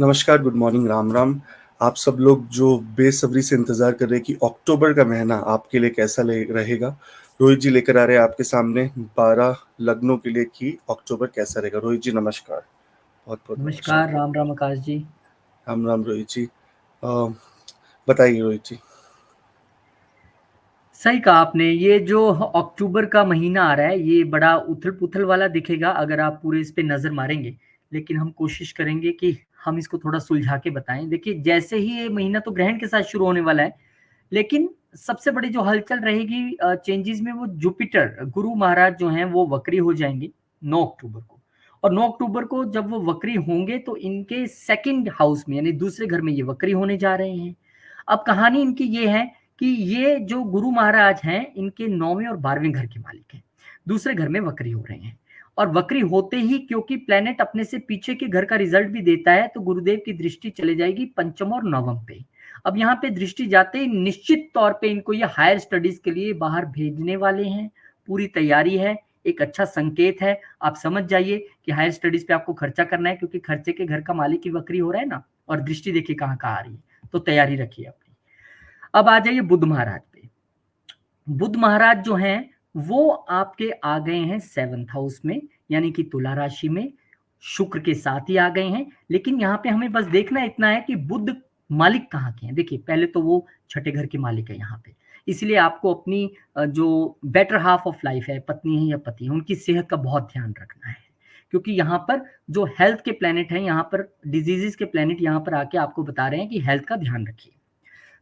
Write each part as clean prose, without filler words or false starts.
नमस्कार, good morning, Ram Ram. आप सब लोग जो बेसब्री से इंतजार कर रहे हैं कि अक्टूबर का महीना आपके लिए कैसा रहेगा, रोहित जी लेकर आ रहे हैं आपके सामने 12 लग्नों के लिए कि अक्टूबर कैसा रहेगा। रोहित जी नमस्कार, बहुत बहुत नमस्कार, नमस्कार। राम राम आकाश जी। राम राम रोहित जी। अ, बताइए रोहित जी। सही कहा आपने, ये जो अक्टूबर का महीना आ रहा है, ये बड़ा उथल-पुथल वाला दिखेगा अगर आप पूरे इस पे नज़र मारेंगे। लेकिन हम कोशिश करेंगे कि हम इसको थोड़ा सुलझा के बताएँ। देखिए, जैसे ही ये महीना तो ग्रहण के साथ शुरू होने वाला है, लेकिन सबसे बड़ी जो हलचल रहेगी चेंजेज़ में, वो जुपिटर, गुरु महाराज जो हैं, वो वक्री हो जाएँगे 9 अक्टूबर को। और 9 अक्टूबर को जब वो वक्री होंगे, तो इनके सेकंड हाउस में, यानी दूसरे घर में ये वक्री होने जा रहे हैं। अब कहानी इनकी ये है कि ये जो गुरु महाराज हैं, इनके 9वें और 12वें घर के मालिक हैं। दूसरे घर में वक्री हो रहे हैं और वक्री होते ही, क्योंकि प्लैनेट अपने से पीछे के घर का रिजल्ट भी देता है, तो गुरुदेव की दृष्टि चले जाएगी पंचम और नवम पे। अब यहाँ पे दृष्टि जाते ही निश्चित तौर पे इनको ये हायर स्टडीज के लिए बाहर भेजने वाले हैं। पूरी तैयारी है, एक अच्छा संकेत है। आप समझ जाइए कि हायर स्टडीज पे आपको खर्चा करना है, क्योंकि खर्चे के घर का मालिक ही वक्री हो रहा है ना। और दृष्टि देखिए कहाँ कहाँ आ रही है, तो तैयारी रखिए अपनी। अब आ जाइए बुध महाराज पे। बुध महाराज जो हैं, वो आपके आ गए हैं 7th हाउस में, यानी कि तुला राशि में। शुक्र के साथ ही आ गए हैं। लेकिन यहाँ पे हमें बस देखना इतना है कि बुध मालिक कहाँ के हैं। देखिए, पहले तो वो छठे घर के मालिक है यहाँ पे। इसलिए आपको अपनी जो बेटर हाफ ऑफ लाइफ है, पत्नी है या पति है, उनकी सेहत का बहुत ध्यान रखना है। क्योंकि यहाँ पर जो हेल्थ के प्लैनेट हैं, यहाँ पर डिजीजेस के प्लैनेट यहाँ पर आके आपको बता रहे हैं कि हेल्थ का ध्यान रखिए।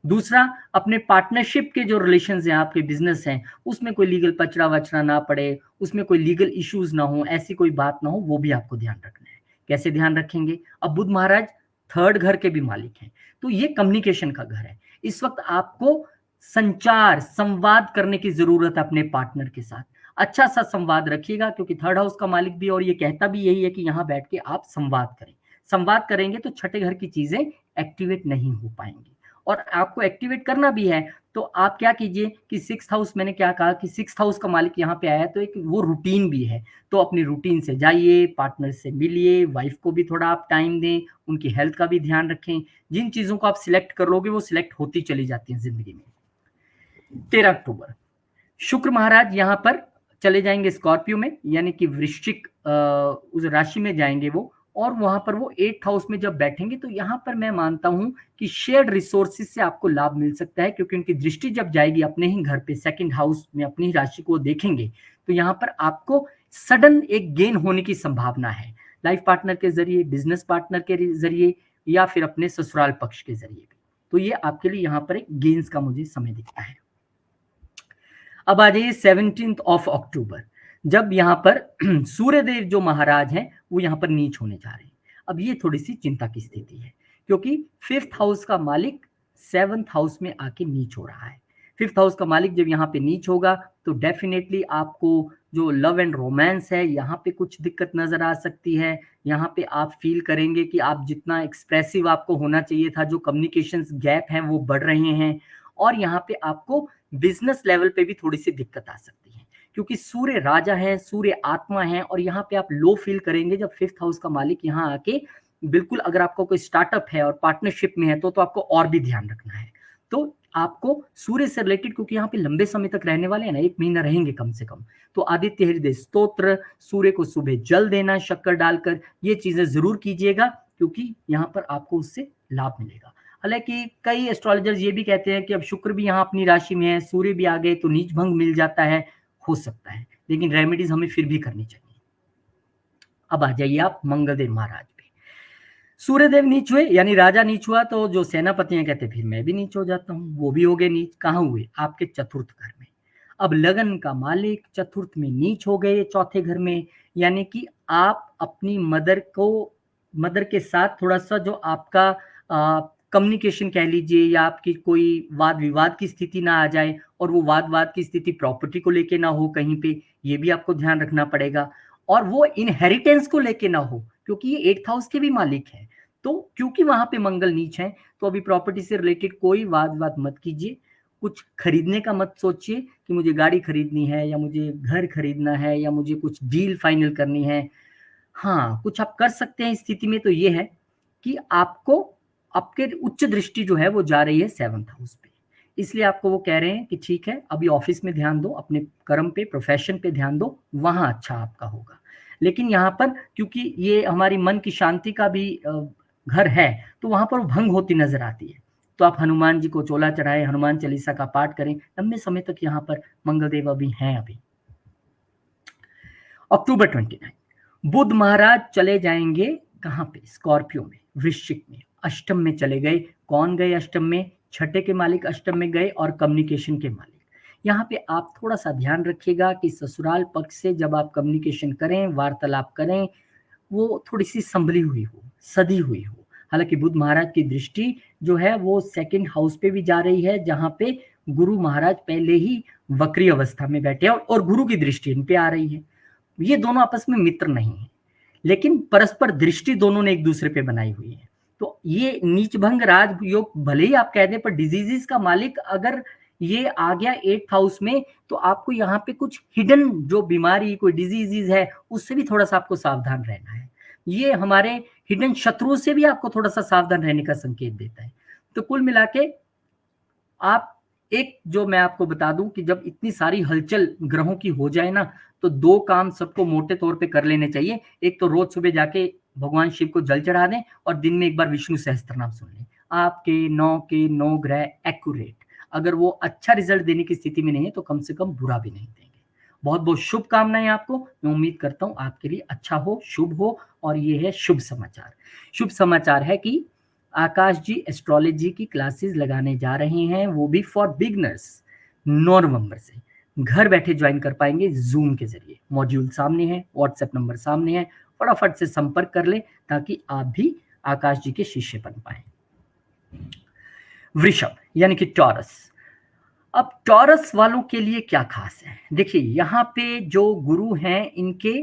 दूसरा, अपने पार्टनरशिप के जो रिलेशंस हैं, आपके बिजनेस हैं, उसमें कोई लीगल पचड़ा वचड़ा ना पड़े, उसमें कोई लीगल इश्यूज ना हो, ऐसी कोई बात ना हो, वो भी आपको ध्यान रखना है। कैसे ध्यान रखेंगे? अब बुध महाराज थर्ड घर के भी मालिक हैं, तो ये कम्युनिकेशन का घर है। इस वक्त आपको संचार, संवाद करने की जरूरत है अपने पार्टनर के साथ। अच्छा सा संवाद रखिएगा, क्योंकि थर्ड हाउस का मालिक भी और ये कहता भी यही है कि यहाँ बैठ के आप संवाद करें। संवाद करेंगे तो छठे घर की चीजें एक्टिवेट नहीं हो पाएंगी। और आपको एक्टिवेट करना भी है, तो आप क्या कीजिए कि 6th हाउस, मैंने क्या कहा कि 6th हाउस का मालिक यहाँ पे आया है, तो एक वो रूटीन भी है। तो अपनी रूटीन से जाइए, पार्टनर से मिलिए, वाइफ को भी थोड़ा आप टाइम दें, उनकी हेल्थ का भी ध्यान रखें। जिन चीजों को आप सिलेक्ट कर लोगे, वो सिलेक्ट होती चली जाती हैं जिंदगी में। 13 अक्टूबर शुक्र महाराज यहाँ पर चले जाएंगे स्कॉर्पियो में, यानी कि वृश्चिक उस राशि में जाएंगे वो। और वहां पर वो 8th हाउस में जब बैठेंगे, तो यहाँ पर मैं मानता हूं कि शेयर्ड रिसोर्सेज से आपको लाभ मिल सकता है, क्योंकि उनकी दृष्टि जब जाएगी अपने ही घर पे, सेकंड हाउस में अपनी ही राशि को देखेंगे, तो यहाँ पर आपको सडन एक गेन होने की संभावना है। लाइफ पार्टनर के जरिए, बिजनेस पार्टनर के जरिए, या फिर अपने ससुराल पक्ष के जरिए भी। तो ये आपके लिए यहाँ पर एक गेन्स का मुझे समय दिखता है। अब आ जाइए 17th ऑफ अक्टूबर, जब यहाँ पर सूर्यदेव जो महाराज हैं, वो यहाँ पर नीच होने जा रहे हैं। अब ये थोड़ी सी चिंता की स्थिति है, क्योंकि 5th हाउस का मालिक 7th हाउस में आके नीच हो रहा है। 5th हाउस का मालिक जब यहाँ पे नीच होगा, तो डेफिनेटली आपको जो लव एंड रोमांस है, यहाँ पे कुछ दिक्कत नजर आ सकती है। यहाँ पे आप फील करेंगे कि आप जितना एक्सप्रेसिव आपको होना चाहिए था, जो कम्युनिकेशन गैप हैं वो बढ़ रहे हैं। और यहाँ पे आपको बिजनेस लेवल पे भी थोड़ी सी दिक्कत आ सकती है, क्योंकि सूर्य राजा है, सूर्य आत्मा है। और यहाँ पे आप लो फील करेंगे जब 5th हाउस का मालिक यहाँ आके, बिल्कुल अगर आपका कोई स्टार्टअप है और पार्टनरशिप में है, तो आपको और भी ध्यान रखना है। तो आपको सूर्य से रिलेटेड, क्योंकि यहाँ पे लंबे समय तक रहने वाले हैं ना, 1 महीना रहेंगे कम से कम, तो आदित्य हृदय स्तोत्र, सूर्य को सुबह जल देना शक्कर डालकर, ये चीजें जरूर कीजिएगा, क्योंकि यहाँ पर आपको उससे लाभ मिलेगा। हालांकि कई एस्ट्रोलॉजर्स ये भी कहते हैं कि अब शुक्र भी यहाँ अपनी राशि में है, सूर्य भी आ गए, तो नीच भंग मिल जाता है, हो सकता है। लेकिन रेमेडीज हमें फिर भी करनी चाहिए। अब आ जाइए आप मंगलदेव महाराज पे। सूर्यदेव नीच हुए, यानी राजा नीच हुआ, तो जो सेनापति हैं कहते फिर मैं भी नीच हो जाता हूँ। वो भी हो गए नीच। कहाँ हुए? आपके चतुर्थ घर में। अब लगन का मालिक चतुर्थ में नीच हो गए, चौथे घर में। यानी कि आप अपनी मदर के साथ थोड़ा सा जो आपका कम्युनिकेशन कह लीजिए, या आपकी कोई वाद विवाद की स्थिति ना आ जाए, और वो वाद वाद की स्थिति प्रॉपर्टी को लेके ना हो कहीं पे, ये भी आपको ध्यान रखना पड़ेगा। और वो इनहेरिटेंस को लेके ना हो, क्योंकि ये 8th हाउस के भी मालिक हैं। तो क्योंकि वहां पे मंगल नीच है, तो अभी प्रॉपर्टी से रिलेटेड कोई वाद वाद मत कीजिए। कुछ खरीदने का मत सोचिए कि मुझे गाड़ी खरीदनी है, या मुझे घर खरीदना है, या मुझे कुछ डील फाइनल करनी है। हाँ, कुछ आप कर सकते हैं इस स्थिति में, तो ये है कि आपको आपके उच्च दृष्टि जो है वो जा रही है 7th हाउस पे, इसलिए आपको वो कह रहे हैं कि ठीक है अभी ऑफिस में ध्यान दो, अपने कर्म पे, प्रोफेशन पे ध्यान दो, वहां अच्छा आपका होगा। लेकिन यहाँ पर क्योंकि ये हमारी मन की शांति का भी घर है, तो वहां पर भंग होती नजर आती है। तो आप हनुमान जी को चोला चढ़ाएं, हनुमान चालीसा का पाठ करें, लंबे समय तक यहाँ पर मंगलदेव अभी हैं। अभी अक्टूबर 29 बुध महाराज चले जाएंगे कहाँ पे? स्कॉर्पियो में, वृश्चिक में, अष्टम में चले गए। कौन गए अष्टम में? छठे के मालिक अष्टम में गए और कम्युनिकेशन के मालिक। यहाँ पे आप थोड़ा सा ध्यान रखिएगा कि ससुराल पक्ष से जब आप कम्युनिकेशन करें, वार्तालाप करें, वो थोड़ी सी संभली हुई हो, सधी हुई हो। हालांकि बुध महाराज की दृष्टि जो है वो 2nd हाउस पे भी जा रही है, जहां पे गुरु महाराज पहले ही वक्री अवस्था में बैठे हैं और गुरु की दृष्टि इन पे आ रही है। ये दोनों आपस में मित्र नहीं है, लेकिन परस्पर दृष्टि दोनों ने एक दूसरे पे बनाई हुई है। तो ये नीचभंग राजयोग भले ही आप कह दें, पर डिजीजेस का मालिक अगर ये आ गया 8th हाउस में, तो आपको यहाँ पे कुछ हिडन जो बीमारी, कोई डिजीजेस है, उससे भी थोड़ा सा आपको सावधान रहना है। ये हमारे हिडन शत्रुओं से भी आपको थोड़ा सा सावधान रहने का संकेत देता है। तो कुल मिला के आप एक जो मैं आपको बता दूं कि जब इतनी सारी हलचल ग्रहों की हो जाए ना, तो 2 काम सबको मोटे तौर पे कर लेने चाहिए। एक तो रोज सुबह जाके भगवान शिव को जल चढ़ा दें और दिन में एक बार विष्णु सहस्त्रनाम सुन लें। आपके 9 के 9 ग्रह एक्यूरेट, अगर वो अच्छा रिजल्ट देने की स्थिति में नहीं है तो कम से कम बुरा भी नहीं देंगे। बहुत बहुत शुभकामनाएं आपको। मैं उम्मीद करता हूं आपके लिए अच्छा हो, शुभ हो। और ये है शुभ समाचार। शुभ समाचार है कि आकाश जी एस्ट्रोलॉजी की क्लासेस लगाने जा रहे हैं, वो भी फॉर बिगनर्स। 9 नवंबर से घर बैठे ज्वाइन कर पाएंगे जूम के जरिए। मॉड्यूल सामने है, व्हाट्सएप नंबर सामने है, फटाफट से संपर्क कर ले ताकि आप भी आकाश जी के शिष्य बन पाए। वृषभ यानी कि टॉरस। अब टॉरस वालों के लिए क्या खास है? देखिए यहाँ पे जो गुरु हैं इनके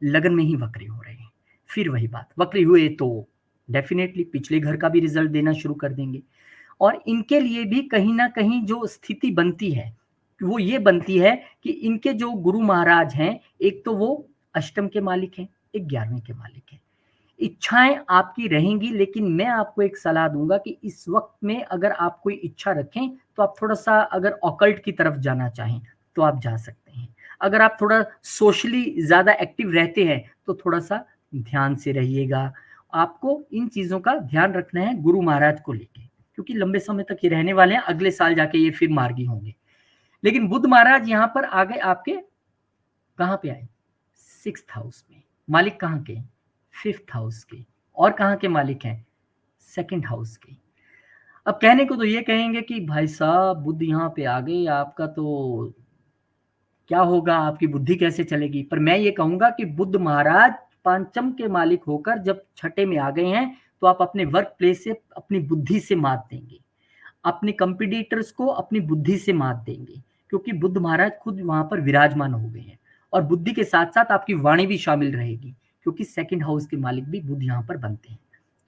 लगन में ही वक्री हो रहे हैं। फिर वही बात, वक्री हुए तो डेफिनेटली पिछले घर का भी रिजल्ट देना शुरू कर देंगे। और इनके लिए भी कहीं ना कहीं जो स्थिति बनती है वो ये बनती है कि इनके जो गुरु महाराज हैं, एक तो वो अष्टम के मालिक हैं, एक 11वें के मालिक हैं। इच्छाएं आपकी रहेंगी, लेकिन मैं आपको एक सलाह दूंगा कि इस वक्त में अगर आप कोई इच्छा रखें तो आप थोड़ा सा अगर ऑकल्ट की तरफ जाना चाहें तो आप जा सकते हैं। अगर आप थोड़ा सोशली ज्यादा एक्टिव रहते हैं तो थोड़ा सा ध्यान से रहिएगा। आपको इन चीजों का ध्यान रखना है गुरु महाराज को लेके, क्योंकि लंबे समय तक ये रहने वाले हैं, अगले साल जाके ये फिर मार्गी होंगे। लेकिन बुध महाराज यहाँ पर आ गए आपके, कहाँ पे आए? 6th हाउस में। मालिक कहाँ के? 5th हाउस के। और कहाँ के मालिक हैं? 2nd हाउस के। अब कहने को तो ये कहेंगे कि भाई साहब बुध यहाँ पे आ गए, आपका तो क्या होगा, आपकी बुद्धि कैसे चलेगी? पर मैं ये कहूंगा कि बुध महाराज पंचम के मालिक होकर जब छठे में आ गए हैं तो आप अपने वर्क प्लेस से अपनी बुद्धि से मात देंगे, अपने कंपटीटर्स को अपनी बुद्धि से मात देंगे, क्योंकि बुध महाराज खुद वहां पर विराजमान हो गए हैं। और बुद्धि के साथ साथ आपकी वाणी भी शामिल रहेगी, क्योंकि 2nd हाउस के मालिक भी बुध यहाँ पर बनते हैं।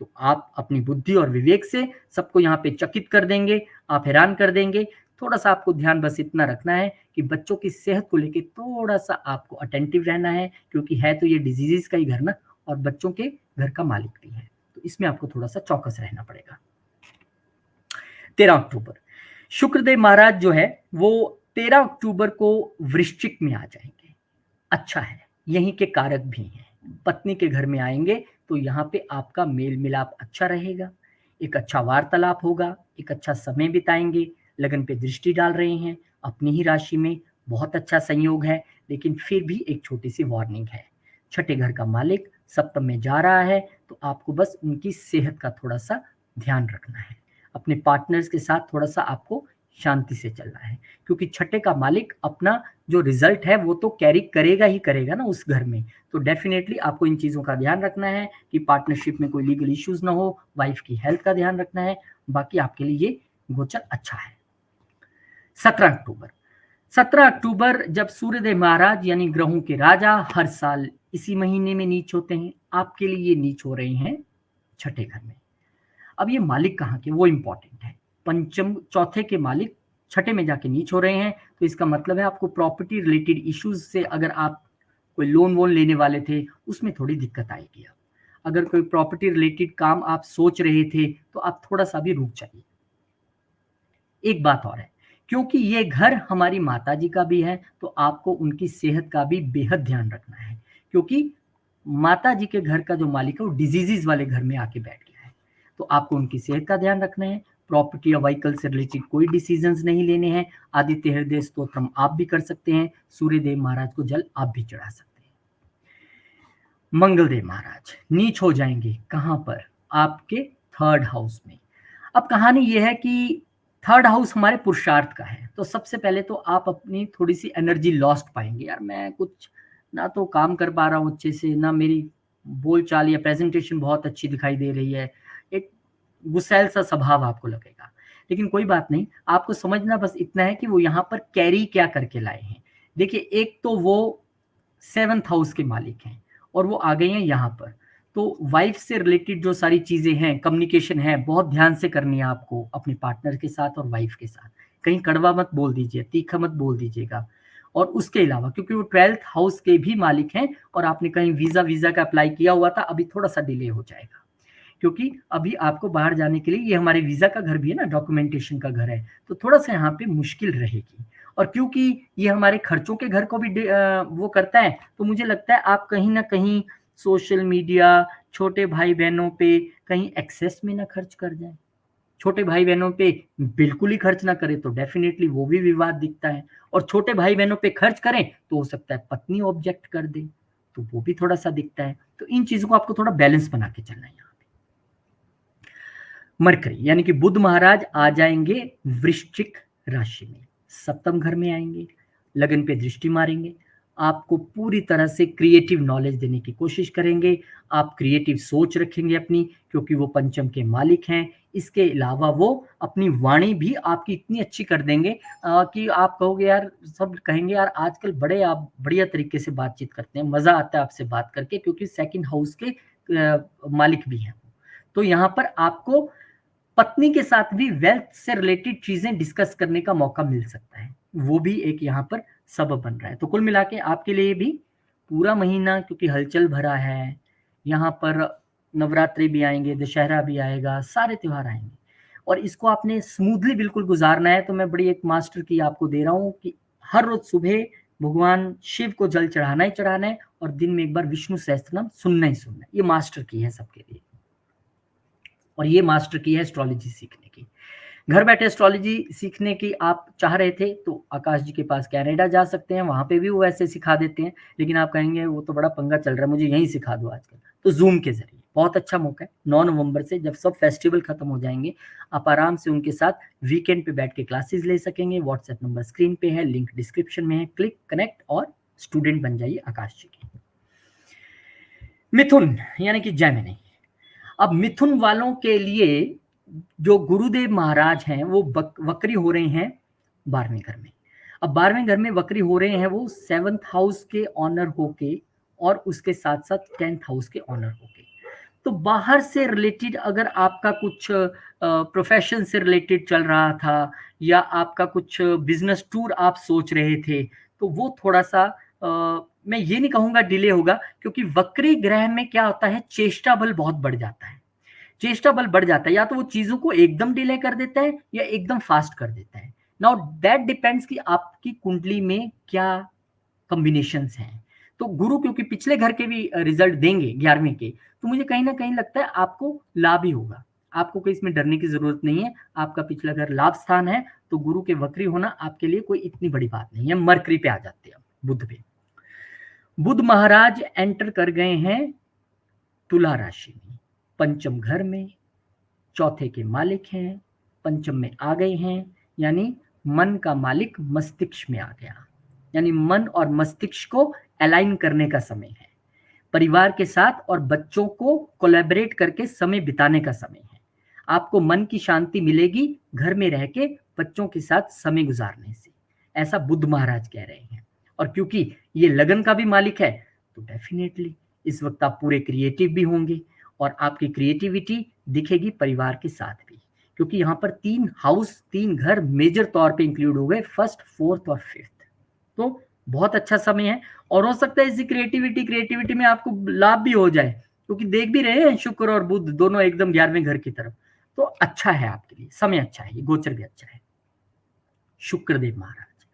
तो आप अपनी बुद्धि और विवेक से सबको यहाँ पे चकित कर देंगे, आप हैरान कर देंगे। थोड़ा सा आपको ध्यान बस इतना रखना है कि बच्चों की सेहत को लेके थोड़ा सा आपको अटेंटिव रहना है, क्योंकि है तो ये डिजीजेस का ही घर ना, और बच्चों के घर का मालिक भी है, तो इसमें आपको थोड़ा सा चौकस रहना पड़ेगा। 13 अक्टूबर शुक्रदेव महाराज जो है वो 13 अक्टूबर को वृश्चिक में आ जाएंगे। अच्छा है, यहीं के कारक भी हैं, पत्नी के घर में आएंगे तो यहाँ पे आपका मेल मिलाप अच्छा रहेगा, एक अच्छा वार्तालाप होगा, एक अच्छा समय बिताएंगे। लगन पे दृष्टि डाल रहे हैं, अपनी ही राशि में बहुत अच्छा संयोग है, लेकिन फिर भी एक छोटी सी वार्निंग है। छठे घर का मालिक सप्तम में जा रहा है, तो आपको बस उनकी सेहत का थोड़ा सा ध्यान रखना है। अपने पार्टनर्स के साथ थोड़ा सा आपको शांति से चलना है, क्योंकि छठे का मालिक अपना जो रिजल्ट है वो तो कैरी करेगा ही करेगा ना उस घर में। तो डेफिनेटली आपको इन चीजों का ध्यान रखना है कि पार्टनरशिप में कोई लीगल इश्यूज ना हो, वाइफ की हेल्थ का ध्यान रखना है। बाकी आपके लिए ये गोचर अच्छा है। 17 अक्टूबर जब सूर्यदेव महाराज यानी ग्रहों के राजा हर साल इसी महीने में नीच होते हैं, आपके लिए ये नीच हो रहे हैं छठे घर में। अब ये मालिक कहाँ के, वो इंपॉर्टेंट है। पंचम चौथे के मालिक छठे में जाके नीच हो रहे हैं, तो इसका मतलब है आपको प्रॉपर्टी रिलेटेड इश्यूज से, अगर आप कोई लोन वोन लेने वाले थे उसमें थोड़ी दिक्कत आएगी। अगर कोई प्रॉपर्टी रिलेटेड काम आप सोच रहे थे तो आप थोड़ा सा भी रुक जाइए। एक बात और है, क्योंकि ये घर हमारी माता जी का भी है तो आपको उनकी सेहत का भी बेहद ध्यान रखना है, क्योंकि माता जी के घर का जो मालिक है वो डिजीजेज वाले घर में आके बैठ गया है। तो आपको उनकी सेहत का ध्यान रखना है, प्रॉपर्टी या व्हीकल से रिलेटेड कोई डिसीजंस नहीं लेने हैं। आदित्य हृदय स्तोत्रम आप भी कर सकते हैं, सूर्यदेव महाराज को जल आप भी चढ़ा सकते हैं। मंगलदेव महाराज नीच हो जाएंगे कहाँ पर? आपके थर्ड हाउस में। अब कहानी यह है कि थर्ड हाउस हमारे पुरुषार्थ का है, तो सबसे पहले तो आप अपनी थोड़ी सी एनर्जी लॉस्ट पाएंगे, यार मैं कुछ ना तो काम कर पा रहा हूँ अच्छे से, ना मेरी बोलचाल या प्रेजेंटेशन बहुत अच्छी दिखाई दे रही है, एक गुस्सैल सा स्वभाव आपको लगेगा। लेकिन कोई बात नहीं, आपको समझना बस इतना है कि वो यहाँ पर कैरी क्या करके लाए हैं। देखिए, एक तो वो 7th हाउस के मालिक हैं और वो आ गए हैं यहाँ पर, तो वाइफ से रिलेटेड जो सारी चीजें हैं, कम्युनिकेशन है, बहुत ध्यान से करनी है आपको अपने पार्टनर के साथ और वाइफ के साथ। कहीं कड़वा मत बोल दीजिए, तीखा मत बोल दीजिएगा। और उसके अलावा क्योंकि वो 12th हाउस के भी मालिक हैं और आपने कहीं वीजा का अप्लाई किया हुआ था, अभी थोड़ा सा डिले हो जाएगा, क्योंकि अभी आपको बाहर जाने के लिए, ये हमारे वीजा का घर भी है ना, डॉक्यूमेंटेशन का घर है, तो थोड़ा सा यहाँ पे मुश्किल रहेगी। और क्योंकि ये हमारे खर्चों के घर को भी वो करता है, तो मुझे लगता है आप कहीं ना कहीं सोशल मीडिया, छोटे भाई बहनों पे कहीं एक्सेस में ना खर्च कर जाए। छोटे भाई बहनों पे बिल्कुल ही खर्च ना करें तो डेफिनेटली वो भी विवाद दिखता है, और छोटे भाई बहनों पे खर्च करें तो हो सकता है पत्नी ऑब्जेक्ट कर दे, तो वो भी थोड़ा सा दिखता है। तो इन चीजों को आपको थोड़ा बैलेंस बना के चलना है। यहाँ मरकरी यानी कि बुध महाराज आ जाएंगे वृश्चिक राशि में, सप्तम घर में आएंगे, लगन पे दृष्टि मारेंगे, आपको पूरी तरह से क्रिएटिव नॉलेज देने की कोशिश करेंगे। आप क्रिएटिव सोच रखेंगे अपनी, क्योंकि वो पंचम के मालिक हैं। इसके अलावा वो अपनी वाणी भी आपकी इतनी अच्छी कर देंगे कि आप कहोगे यार, सब कहेंगे यार आजकल बड़े आप बढ़िया तरीके से बातचीत करते हैं, मजा आता है आपसे बात करके, क्योंकि सेकंड हाउस के मालिक भी हैं। तो यहाँ पर आपको पत्नी के साथ भी वेल्थ से रिलेटेड चीजें डिस्कस करने का मौका मिल सकता है, वो भी एक यहाँ पर सबब बन रहा है। तो कुल मिला के आपके लिए भी पूरा महीना, क्योंकि हलचल भरा है, यहाँ पर नवरात्रि भी आएंगे, दशहरा भी आएगा, सारे त्योहार आएंगे, और इसको आपने स्मूथली बिल्कुल गुजारना है। तो मैं बड़ी एक मास्टर की आपको दे रहा हूँ कि हर रोज सुबह भगवान शिव को जल चढ़ाना ही चढ़ाना है, और दिन में एक बार विष्णु सहस्त्रनाम सुनना ही सुनना है। ये मास्टर की है सबके लिए, और ये मास्टर की है एस्ट्रोलॉजी सीखने की। घर बैठे एस्ट्रोलॉजी सीखने की आप चाह रहे थे तो आकाश जी के पास कनाडा जा सकते हैं, वहां पे भी वो ऐसे सिखा देते हैं। लेकिन आप कहेंगे वो तो बड़ा पंगा चल रहा है, मुझे यहीं सिखा दो आजकल, तो जूम के जरिए बहुत अच्छा मौका है। 9 नवंबर से जब सब फेस्टिवल खत्म हो जाएंगे, आप आराम से उनके साथ वीकेंड पे बैठ के क्लासेस ले सकेंगे। व्हाट्सएप नंबर स्क्रीन पे है, लिंक डिस्क्रिप्शन में है, क्लिक कनेक्ट और स्टूडेंट बन जाइए आकाश जी के। मिथुन यानी कि जेमिनी। अब मिथुन वालों के लिए जो गुरुदेव महाराज हैं वो वक्री हो रहे हैं 12वें घर में। अब 12वें घर में वक्री हो रहे हैं वो 7th हाउस के ऑनर होके, और उसके साथ साथ 10th हाउस के ऑनर होके। तो बाहर से रिलेटेड अगर आपका कुछ प्रोफेशन से रिलेटेड चल रहा था, या आपका कुछ बिजनेस टूर आप सोच रहे थे, तो वो थोड़ा सा मैं ये नहीं कहूंगा डिले होगा, क्योंकि वक्री ग्रह में क्या होता है, चेष्टा बल बहुत बढ़ जाता है। चेष्टा बल बढ़ जाता है, या तो वो चीजों को एकदम डिले कर देता है या एकदम फास्ट कर देता है। नाउ दैट डिपेंड्स कि आपकी कुंडली में क्या कॉम्बिनेशंस हैं। तो गुरु क्योंकि पिछले घर के भी रिजल्ट देंगे 11वें के, तो मुझे कहीं ना कहीं लगता है आपको लाभ ही होगा। आपको कोई इसमें डरने की जरूरत नहीं है, आपका पिछला घर लाभ स्थान है, तो गुरु के वक्री होना आपके लिए कोई इतनी बड़ी बात नहीं है। मरकरी पे आ जाते हैं, बुध पे। बुध महाराज एंटर कर गए हैं तुला राशि में, पंचम घर में, चौथे के मालिक हैं, पंचम में आ गए हैं, यानी मन का मालिक मस्तिष्क में आ गया, यानी मन और मस्तिष्क को अलाइन करने का समय है। परिवार के साथ और बच्चों को कोलैबोरेट करके समय बिताने का समय है। आपको मन की शांति मिलेगी घर में रह के बच्चों के साथ समय गुजारने से, ऐसा बुध महाराज कह रहे हैं। और क्योंकि ये लगन का भी मालिक है, तो डेफिनेटली इस वक्त आप पूरे क्रिएटिव भी होंगे, और आपकी क्रिएटिविटी दिखेगी परिवार के साथ भी, क्योंकि यहाँ पर 3 हाउस 3 घर मेजर तौर पे इंक्लूड हो गए, 1st 4th और 5th। तो बहुत अच्छा समय है, और हो सकता है इसी क्रिएटिविटी में आपको लाभ भी हो जाए, क्योंकि देख भी रहे हैं शुक्र और बुध दोनों एकदम 11वें घर की तरफ, तो अच्छा है आपके लिए, समय अच्छा है, ये गोचर भी अच्छा है शुक्रदेव महाराज।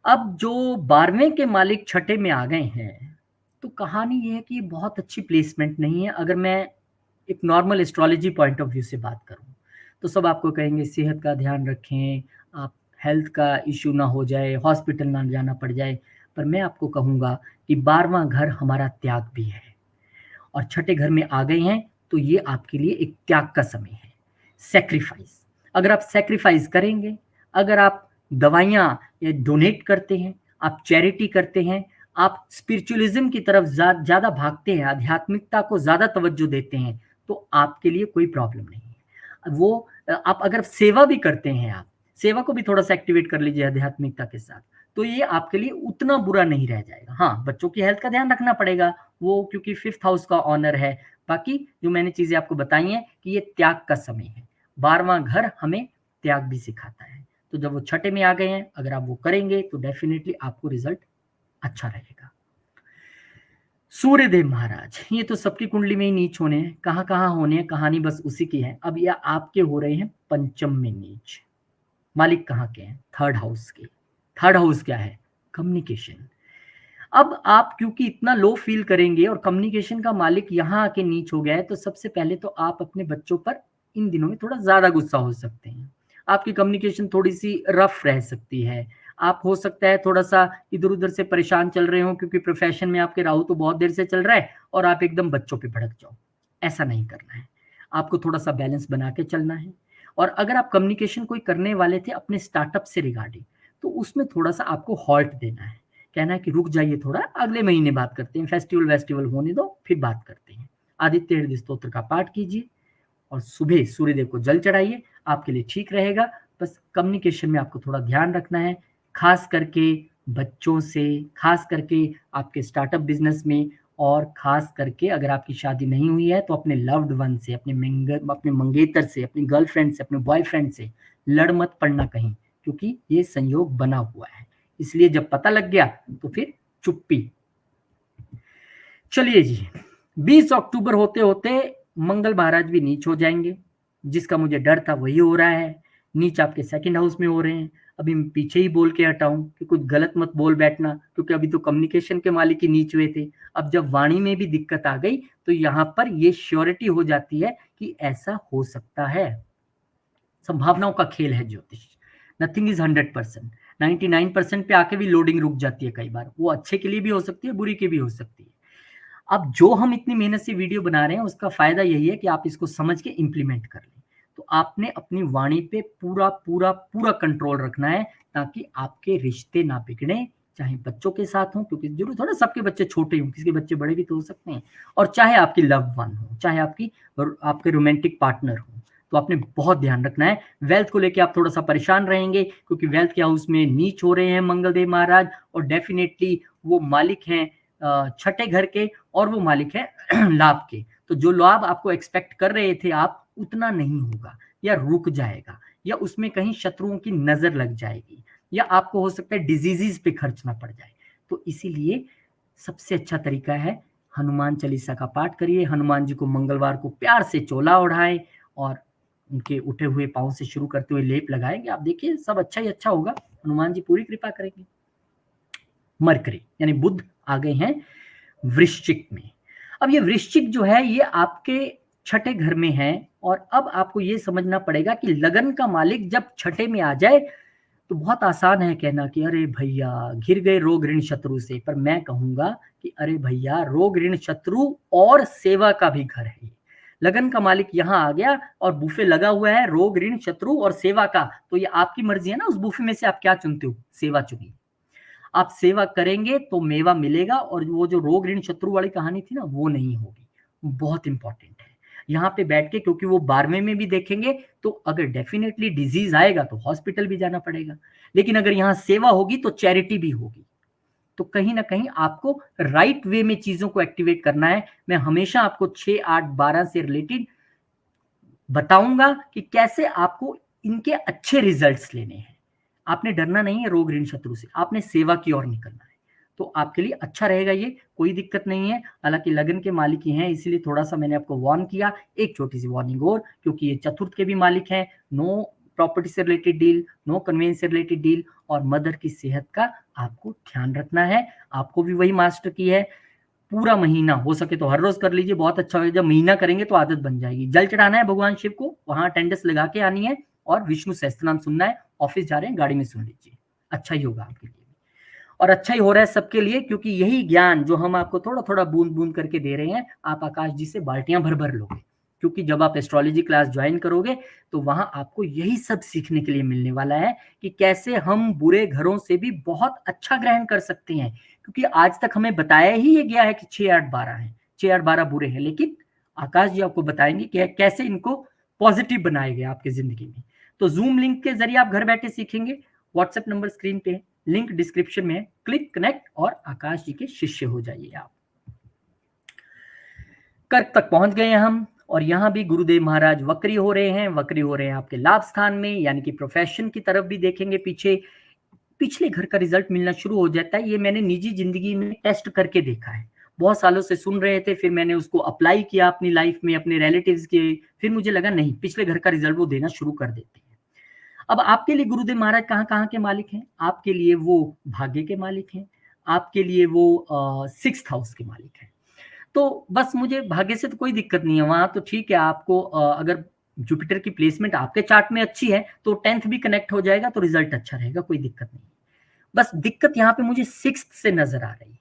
अब जो 12वें के मालिक छठे में आ गए हैं, तो कहानी ये है कि बहुत अच्छी प्लेसमेंट नहीं है। अगर मैं एक normal astrology point of view से बात करूं, तो सब आपको कहेंगे सेहत का ध्यान रखें, आप हेल्थ का इश्यू ना हो जाए, हॉस्पिटल ना जाना पड़ जाए। पर मैं आपको कहूंगा कि 12वां घर हमारा त्याग भी है, और छठे घर में आ गए हैं तो ये आपके लिए एक त्याग का समय है, सेक्रीफाइस। अगर आप सेक्रीफाइस करेंगे, अगर आप दवाइयाँ या डोनेट करते हैं, आप चैरिटी करते हैं, आप स्पिरिचुअलिज्म की तरफ ज़्यादा भागते हैं, आध्यात्मिकता को ज़्यादा तवज्जो देते हैं, तो आपके लिए कोई प्रॉब्लम नहीं है। वो आप अगर सेवा भी करते हैं, आप सेवा को भी थोड़ा सा एक्टिवेट कर लीजिए आध्यात्मिकता के साथ, तो ये आपके लिए उतना बुरा नहीं रह जाएगा। हाँ, बच्चों की हेल्थ का ध्यान रखना पड़ेगा, वो क्योंकि 5th हाउस का ऑनर है। बाकी जो मैंने चीजें आपको बताई हैं कि ये त्याग का समय है, 12वां घर हमें त्याग भी सिखाता है। तो जब वो छठे में आ गए हैं, अगर आप वो करेंगे तो डेफिनेटली आपको रिजल्ट अच्छा रहेगा। सूर्यदेव महाराज, ये तो सबकी कुंडली में ही नीच होने हैं, कहाँ कहाँ होने हैं, कहानी बस उसी की है। अब ये आपके हो रहे हैं पंचम में नीच। मालिक कहाँ के हैं? 3rd हाउस के। 3rd हाउस क्या है? कम्युनिकेशन। अब आप क्योंकि इतना लो फील करेंगे और कम्युनिकेशन का मालिक यहाँ आके नीच हो गया है, तो सबसे पहले तो आप अपने बच्चों पर इन दिनों में थोड़ा ज्यादा गुस्सा हो सकते हैं। आपकी कम्युनिकेशन थोड़ी सी रफ रह सकती है। आप हो सकता है थोड़ा सा इधर उधर से परेशान चल रहे हो, क्योंकि प्रोफेशन में आपके राहु तो बहुत देर से चल रहा है और आप एकदम बच्चों पे भड़क जाओ। ऐसा नहीं करना है, आपको थोड़ा सा बैलेंस बना के चलना है। और अगर आप कम्युनिकेशन कोई करने वाले थे अपने स्टार्टअप से रिगार्डिंग, तो उसमें थोड़ा सा आपको हॉल्ट देना है, कहना है कि रुक जाइए थोड़ा, अगले महीने बात करते हैं, फेस्टिवल होने दो, फिर बात करते हैं। आदित्य हृदय स्तोत्र का पाठ कीजिए और सुबह सूर्यदेव को जल चढ़ाइए, आपके लिए ठीक रहेगा। बस कम्युनिकेशन में आपको थोड़ा ध्यान रखना है, खास करके बच्चों से, खास करके आपके स्टार्टअप बिजनेस में, और खास करके अगर आपकी शादी नहीं हुई है तो अपने लव्ड वन से, अपने मंगेतर से, अपनी गर्लफ्रेंड से, अपने बॉयफ्रेंड से लड़ मत पड़ना कहीं, क्योंकि ये संयोग बना हुआ है। इसलिए जब पता लग गया तो फिर चुप्पी। चलिए जी, 20 अक्टूबर होते होते मंगल महाराज भी नीच हो जाएंगे। जिसका मुझे डर था वही हो रहा है, नीच आपके 2nd हाउस में हो रहे हैं। अभी मैं पीछे ही बोल के हटाऊं कि कुछ गलत मत बोल बैठना, क्योंकि अभी तो कम्युनिकेशन के मालिक ही नीच हुए थे। अब जब वाणी में भी दिक्कत आ गई तो यहाँ पर ये श्योरिटी हो जाती है कि ऐसा हो सकता है। संभावनाओं का खेल है ज्योतिष, नथिंग इज 100%। 99% पे आके भी लोडिंग रुक जाती है कई बार, वो अच्छे के लिए भी हो सकती है, बुरी के भी हो सकती है। अब जो हम इतनी मेहनत से वीडियो बना रहे हैं उसका फायदा यही है कि आप इसको समझ के इंप्लीमेंट कर लें। तो आपने अपनी वाणी पे पूरा पूरा पूरा कंट्रोल रखना है, ताकि आपके रिश्ते ना बिगड़े, चाहे बच्चों के साथ हो, क्योंकि जरूर थोड़ा सबके बच्चे छोटे हों, किसी के बच्चे बड़े भी तो हो सकते हैं, और चाहे आपकी लव वन हो, चाहे आपके रोमांटिक पार्टनर हो। तो आपने बहुत ध्यान रखना है। वेल्थ को लेके आप थोड़ा सा परेशान रहेंगे, क्योंकि वेल्थ के हाउस में नीच हो रहे हैं मंगलदेव महाराज, और डेफिनेटली वो मालिक हैं छठे घर के, और वो मालिक है लाभ के। तो जो लाभ आपको एक्सपेक्ट कर रहे थे आप, उतना नहीं होगा, या रुक जाएगा, या उसमें कहीं शत्रुओं की नजर लग जाएगी, या आपको हो सकता है डिजीजेस पे खर्चना पड़ जाए। तो इसीलिए सबसे अच्छा तरीका है हनुमान चालीसा का पाठ करिए, हनुमान जी को मंगलवार को प्यार से चोला ओढ़ाएं, और उनके उठे हुए पांव से शुरू करते हुए लेप लगाएंगे, आप देखिए सब अच्छा ही अच्छा होगा, हनुमान जी पूरी कृपा करेंगे। मरकरी यानी बुध आ गए हैं वृश्चिक में। अब ये वृश्चिक जो है ये आपके छठे घर में है, और अब आपको ये समझना पड़ेगा कि लगन का मालिक जब छठे में आ जाए तो बहुत आसान है कहना कि अरे भैया घिर गए रोग ऋण शत्रु से, पर मैं कहूंगा कि अरे भैया रोग ऋण शत्रु और सेवा का भी घर है। लगन का मालिक यहाँ आ गया और बुफे लगा हुआ है रोग ऋण शत्रु और सेवा का, तो ये आपकी मर्जी है ना, उस बुफे में से आप क्या चुनते हो, सेवा चुनिए। आप सेवा करेंगे तो मेवा मिलेगा, और वो जो रोग ऋण शत्रु वाली कहानी थी ना, वो नहीं होगी। बहुत इंपॉर्टेंट है यहाँ पे बैठ के, क्योंकि वो 12वें में भी देखेंगे तो अगर डेफिनेटली डिजीज आएगा तो हॉस्पिटल भी जाना पड़ेगा, लेकिन अगर यहाँ सेवा होगी तो चैरिटी भी होगी। तो कहीं ना कहीं आपको राइट वे में चीजों को एक्टिवेट करना है। मैं हमेशा आपको 6, 8, 12 से रिलेटेड बताऊंगा कि कैसे आपको इनके अच्छे रिजल्ट्स लेने हैं। आपने डरना नहीं है रोग ऋण शत्रु से, आपने सेवा की ओर निकलना है। तो आपके लिए अच्छा रहेगा, ये कोई दिक्कत नहीं है। हालांकि लगन के मालिक ही हैं, इसीलिए थोड़ा सा मैंने आपको वार्न किया। एक छोटी सी वार्निंग और, क्योंकि ये चतुर्थ के भी मालिक हैं। नो प्रॉपर्टी से रिलेटेड डील, नो कन्वेंस से रिलेटेड डील, और मदर की सेहत का आपको ध्यान रखना है। आपको भी वही मास्टर की है। पूरा महीना हो सके तो हर रोज कर लीजिए, बहुत अच्छा होगा। जब महीना करेंगे तो आदत बन जाएगी। जल चढ़ाना है भगवान शिव को, वहां अटेंडेंस लगा के आनी है, और विष्णु सहस्त्र नाम सुनना है। ऑफिस जा रहे हैं, गाड़ी में सुन लीजिए, अच्छा ही होगा आपके लिए, और अच्छा ही हो रहा है सबके लिए, क्योंकि यही ज्ञान जो हम आपको थोड़ा थोड़ा बूंद बूंद करके दे रहे हैं, आप आकाश जी से बाल्टियां भर भर लोगे। क्योंकि जब आप एस्ट्रोलॉजी क्लास ज्वाइन करोगे तो वहां आपको यही सब सीखने के लिए मिलने वाला है कि कैसे हम बुरे घरों से भी बहुत अच्छा ग्रहण कर सकते हैं। क्योंकि आज तक हमें बताया ही ये गया है कि 6 8 12 है, 6 8 12 बुरे हैं, लेकिन आकाश जी आपको बताएंगे कि कैसे इनको पॉजिटिव बनाया गया आपकी जिंदगी में। तो जूम लिंक के जरिए आप घर बैठे सीखेंगे। व्हाट्सएप नंबर स्क्रीन पे है, लिंक डिस्क्रिप्शन में है, क्लिक कनेक्ट और आकाश जी के शिष्य हो जाइए आप। कर्क तक पहुंच गए हम, और यहां भी गुरुदेव महाराज वक्री हो रहे हैं। वक्री हो रहे हैं आपके लाभ स्थान में, यानी कि प्रोफेशन की तरफ भी देखेंगे। पीछे पिछले घर का रिजल्ट मिलना शुरू हो जाता है। ये मैंने निजी जिंदगी में टेस्ट करके देखा है। बहुत सालों से सुन रहे थे, फिर मैंने उसको अप्लाई किया अपनी लाइफ में, अपने रिलेटिव्स के, फिर मुझे लगा नहीं, पिछले घर का रिजल्ट वो देना शुरू कर देते हैं। अब आपके लिए गुरुदेव महाराज कहाँ कहाँ के मालिक हैं? आपके लिए वो भाग्य के मालिक हैं, आपके लिए वो 6th हाउस के मालिक हैं। तो बस मुझे भाग्य से तो कोई दिक्कत नहीं है, वहां तो ठीक है। आपको अगर जुपिटर की प्लेसमेंट आपके चार्ट में अच्छी है तो 10th भी कनेक्ट हो जाएगा, तो रिजल्ट अच्छा रहेगा, कोई दिक्कत नहीं। बस दिक्कत यहाँ पे मुझे 6th से नजर आ रही है।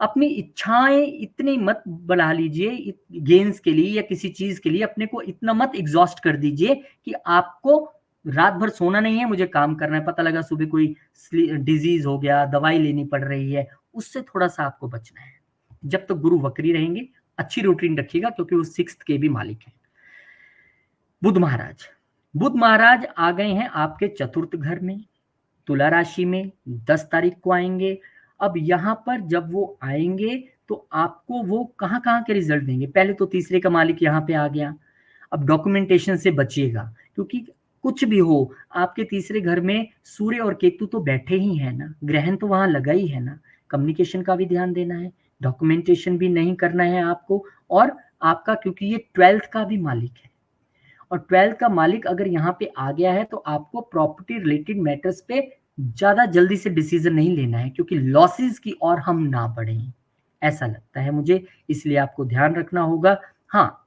अपनी इच्छाएं इतनी मत बढ़ा लीजिए गेन्स के लिए या किसी चीज के लिए, अपने को इतना मत एग्जॉस्ट कर दीजिए कि आपको रात भर सोना नहीं है, मुझे काम करना है, पता लगा सुबह कोई डिजीज हो गया, दवाई लेनी पड़ रही है, उससे थोड़ा सा आपको बचना है। जब तक तो गुरु वक्री रहेंगे, अच्छी रूटीन रखिएगा, क्योंकि वो 6th के भी मालिक हैं। बुध महाराज, बुध महाराज आ गए हैं आपके चतुर्थ घर में, तुला राशि में 10 तारीख को आएंगे। अब यहाँ पर जब वो आएंगे तो आपको वो कहाँ कहाँ के रिजल्ट देंगे? पहले तो तीसरे का मालिक यहाँ पे आ गया। अब डॉक्यूमेंटेशन से बचिएगा, क्योंकि कुछ भी हो, आपके तीसरे घर में सूर्य और केतु तो बैठे ही है ना, ग्रहण तो वहां लगा ही है ना। कम्युनिकेशन का भी ध्यान देना है, डॉक्यूमेंटेशन भी नहीं करना है आपको। और आपका, क्योंकि ये 12th का भी मालिक है, और 12th का मालिक अगर यहाँ पे आ गया है तो आपको प्रॉपर्टी रिलेटेड मैटर्स पे ज्यादा जल्दी से डिसीजन नहीं लेना है, क्योंकि लॉसेस की और हम ना बढ़ें, ऐसा लगता है मुझे। इसलिए आपको ध्यान रखना होगा। हाँ,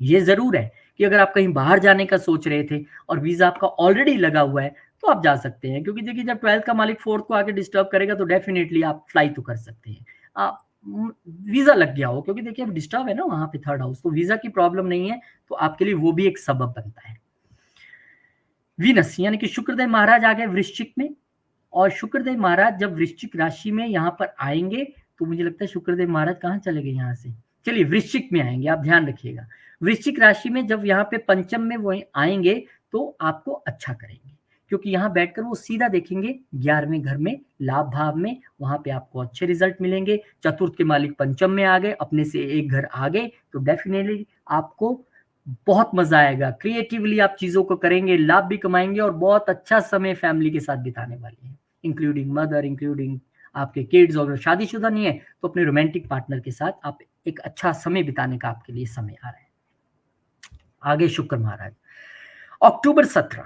ये जरूर है कि अगर आप कहीं बाहर जाने का सोच रहे थे और वीजा आपका ऑलरेडी लगा हुआ है तो आप जा सकते हैं, क्योंकि देखिए जब 12th का मालिक 4th को आके डिस्टर्ब करेगा तो डेफिनेटली आप फ्लाई तो कर सकते हैं। आप वीजा लग गया हो, क्योंकि देखिए अब डिस्टर्ब है ना वहां पे 3rd हाउस, तो वीजा की प्रॉब्लम नहीं है, तो आपके लिए वो भी एक सबब बनता है। वीनस यानी कि शुक्रदेव महाराज आ गए वृश्चिक में, और शुक्रदेव महाराज जब वृश्चिक राशि में यहाँ पर आएंगे तो मुझे लगता है शुक्रदेव महाराज कहाँ चले गए यहाँ से, चलिए वृश्चिक में आएंगे, आप ध्यान रखिएगा। वृश्चिक राशि में जब यहाँ पे पंचम में वो आएंगे तो आपको अच्छा करेंगे, क्योंकि यहाँ बैठकर वो सीधा देखेंगे 11वें घर में, लाभ भाव में, वहां पे आपको अच्छे रिजल्ट मिलेंगे। चतुर्थ के मालिक पंचम में आ गए, अपने से एक घर आ गए, तो डेफिनेटली आपको बहुत मजा आएगा। क्रिएटिवली आप चीजों को करेंगे, लाभ भी कमाएंगे, और बहुत अच्छा समय फैमिली के साथ बिताने वाले हैं, इंक्लूडिंग मदर, इंक्लूडिंग आपके किड्स। और शादीशुदा नहीं है तो अपने रोमांटिक पार्टनर के साथ आप एक अच्छा समय बिताने का आपके लिए समय आ रहा है। आगे शुक्र महाराज, अक्टूबर 17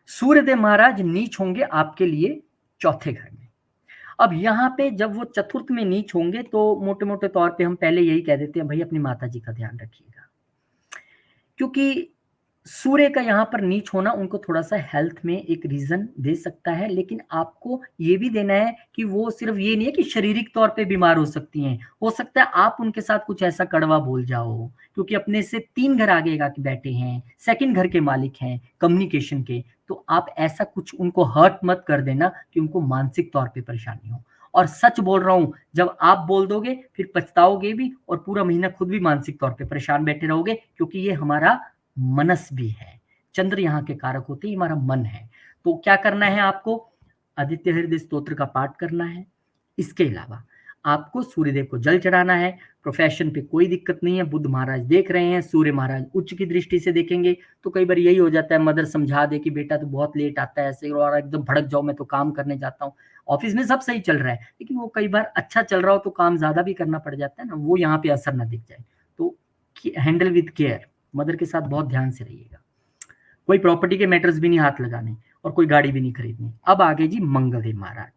सूर्यदेव महाराज नीच होंगे आपके लिए चौथे घर में। अब यहाँ पे जब वो चतुर्थ में नीच होंगे तो मोटे मोटे तौर पे हम पहले यही कह देते हैं, भाई अपनी माता जी का ध्यान रखिएगा, क्योंकि सूर्य का यहाँ पर नीच होना उनको थोड़ा सा हेल्थ में एक रीजन दे सकता है। लेकिन आपको ये भी देना है कि वो सिर्फ ये नहीं है कि शारीरिक तौर पे बीमार हो सकती हैं, हो सकता है आप उनके साथ कुछ ऐसा कड़वा बोल जाओ, क्योंकि अपने से 3 घर आगे आके बैठे हैं, 2nd घर के मालिक हैं कम्युनिकेशन के, तो आप ऐसा कुछ उनको हर्ट मत कर देना कि उनको मानसिक तौर पे परेशानी हो। और सच बोल रहा हूं, जब आप बोल दोगे फिर पछताओगे भी, और पूरा महीना खुद भी मानसिक तौर पे परेशान बैठे रहोगे, क्योंकि ये हमारा मनस भी है। चंद्र यहाँ के कारक होते हैं, हमारा मन है। तो क्या करना है आपको? आदित्य हृदय स्तोत्र का पाठ करना है। इसके अलावा आपको सूर्यदेव को जल चढ़ाना है। प्रोफेशन पे कोई दिक्कत नहीं है, बुध महाराज देख रहे हैं, सूर्य महाराज उच्च की दृष्टि से देखेंगे। तो कई बार यही हो जाता है, मदर समझा दे कि बेटा तो बहुत लेट आता है ऐसे, और एकदम भड़क जाओ, मैं तो काम करने जाता हूँ, ऑफिस में सब सही चल रहा है, लेकिन वो कई बार अच्छा चल रहा हो तो काम ज्यादा भी करना पड़ जाता है ना, वो यहाँ पे असर ना दिख जाए। तो हैंडल विद केयर, मदर के साथ बहुत ध्यान से रहिएगा। कोई प्रॉपर्टी के मैटर्स भी नहीं हाथ लगाने, और कोई गाड़ी भी नहीं खरीदनी। अब आगे जी मंगलदेव महाराज।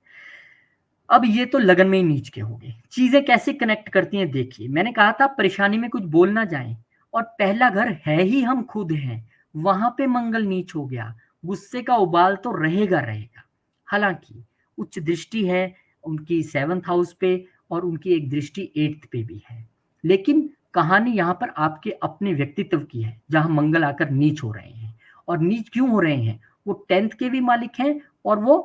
अब ये तो लगन में ही नीच के हो गए। चीजें कैसे कनेक्ट करती हैं देखिए, मैंने कहा था परेशानी में कुछ बोल ना जाए, और पहला घर है ही हम खुद हैं, वहां पे मंगल नीच हो गया, गुस्से का उबाल तो रहेगा रहेगा। हालांकि उच्च दृष्टि है उनकी 7th हाउस पे, और उनकी एक दृष्टि 8th पे भी है, लेकिन कहानी यहाँ पर आपके अपने व्यक्तित्व की है, जहां मंगल आकर नीच हो रहे हैं। और नीच क्यों हो रहे हैं? वो 10th के भी मालिक हैं और वो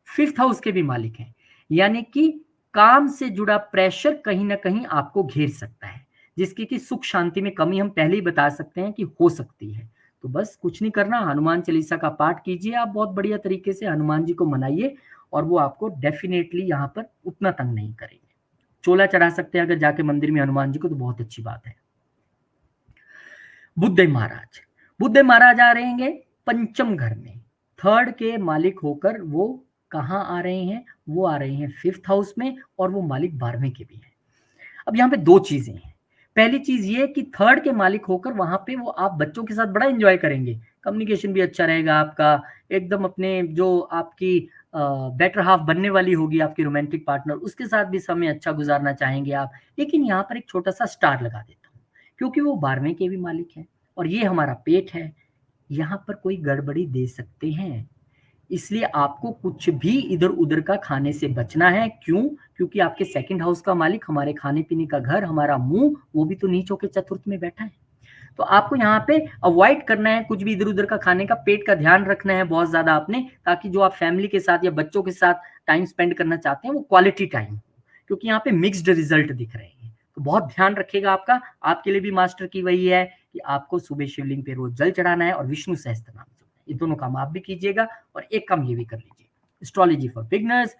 5th हाउस के भी मालिक हैं, यानी कि काम से जुड़ा प्रेशर कहीं ना कहीं आपको घेर सकता है, जिसकी कि सुख शांति में कमी हम पहले ही बता सकते हैं कि हो सकती है। तो बस कुछ नहीं करना, हनुमान चालीसा का पाठ कीजिए आप बहुत बढ़िया तरीके से, हनुमान जी को मनाइए, और वो आपको डेफिनेटली यहाँ पर उतना तंग नहीं करेंगे। चोला चढ़ा सकते हैं अगर जाके मंदिर में हनुमान जी को, तो बहुत अच्छी बात है। बुद्धदेव महाराज, बुद्धदेव महाराज आ रहे हैं पंचम घर में, 3rd के मालिक होकर वो कहाँ आ रहे हैं? वो आ रहे हैं 5th हाउस में, और वो मालिक 12वें के भी हैं। अब यहाँ पे दो चीजें हैं। पहली चीज ये कि 3rd के मालिक होकर वहां पे वो आप बच्चों के साथ बड़ा एंजॉय करेंगे, कम्युनिकेशन भी अच्छा रहेगा आपका, एकदम अपने जो आपकी बेटर हाफ बनने वाली होगी आपकी रोमांटिक पार्टनर, उसके साथ भी समय अच्छा गुजारना चाहेंगे आप। लेकिन यहाँ पर एक छोटा सा स्टार लगा देता हूँ, क्योंकि वो 12वें के भी मालिक हैं और ये हमारा पेट है, यहाँ पर कोई गड़बड़ी दे सकते हैं। इसलिए आपको कुछ भी इधर उधर का खाने से बचना है। क्यों? क्योंकि आपके 2nd हाउस का मालिक, हमारे खाने पीने का घर, हमारा मुंह, वो भी तो नीच होके 4th में बैठा है। तो आपको यहाँ पे अवॉइड करना है कुछ भी इधर उधर का खाने का, पेट का ध्यान रखना है बहुत ज्यादा आपने, ताकि जो आप फैमिली के साथ या बच्चों के साथ टाइम स्पेंड करना चाहते हैं वो क्वालिटी टाइम, क्योंकि यहाँ पे मिक्स्ड रिजल्ट दिख रहे हैं। तो बहुत ध्यान रखिएगा आपका। आपके लिए भी मास्टर की वही है कि आपको सुबह शिवलिंग पे रोज जल चढ़ाना है और विष्णु सहस्त्र नाम सुनना है। ये दोनों काम आप भी कीजिएगा, और एक काम ये भी कर लीजिए, एस्ट्रोलॉजी फॉर बिगनर्स।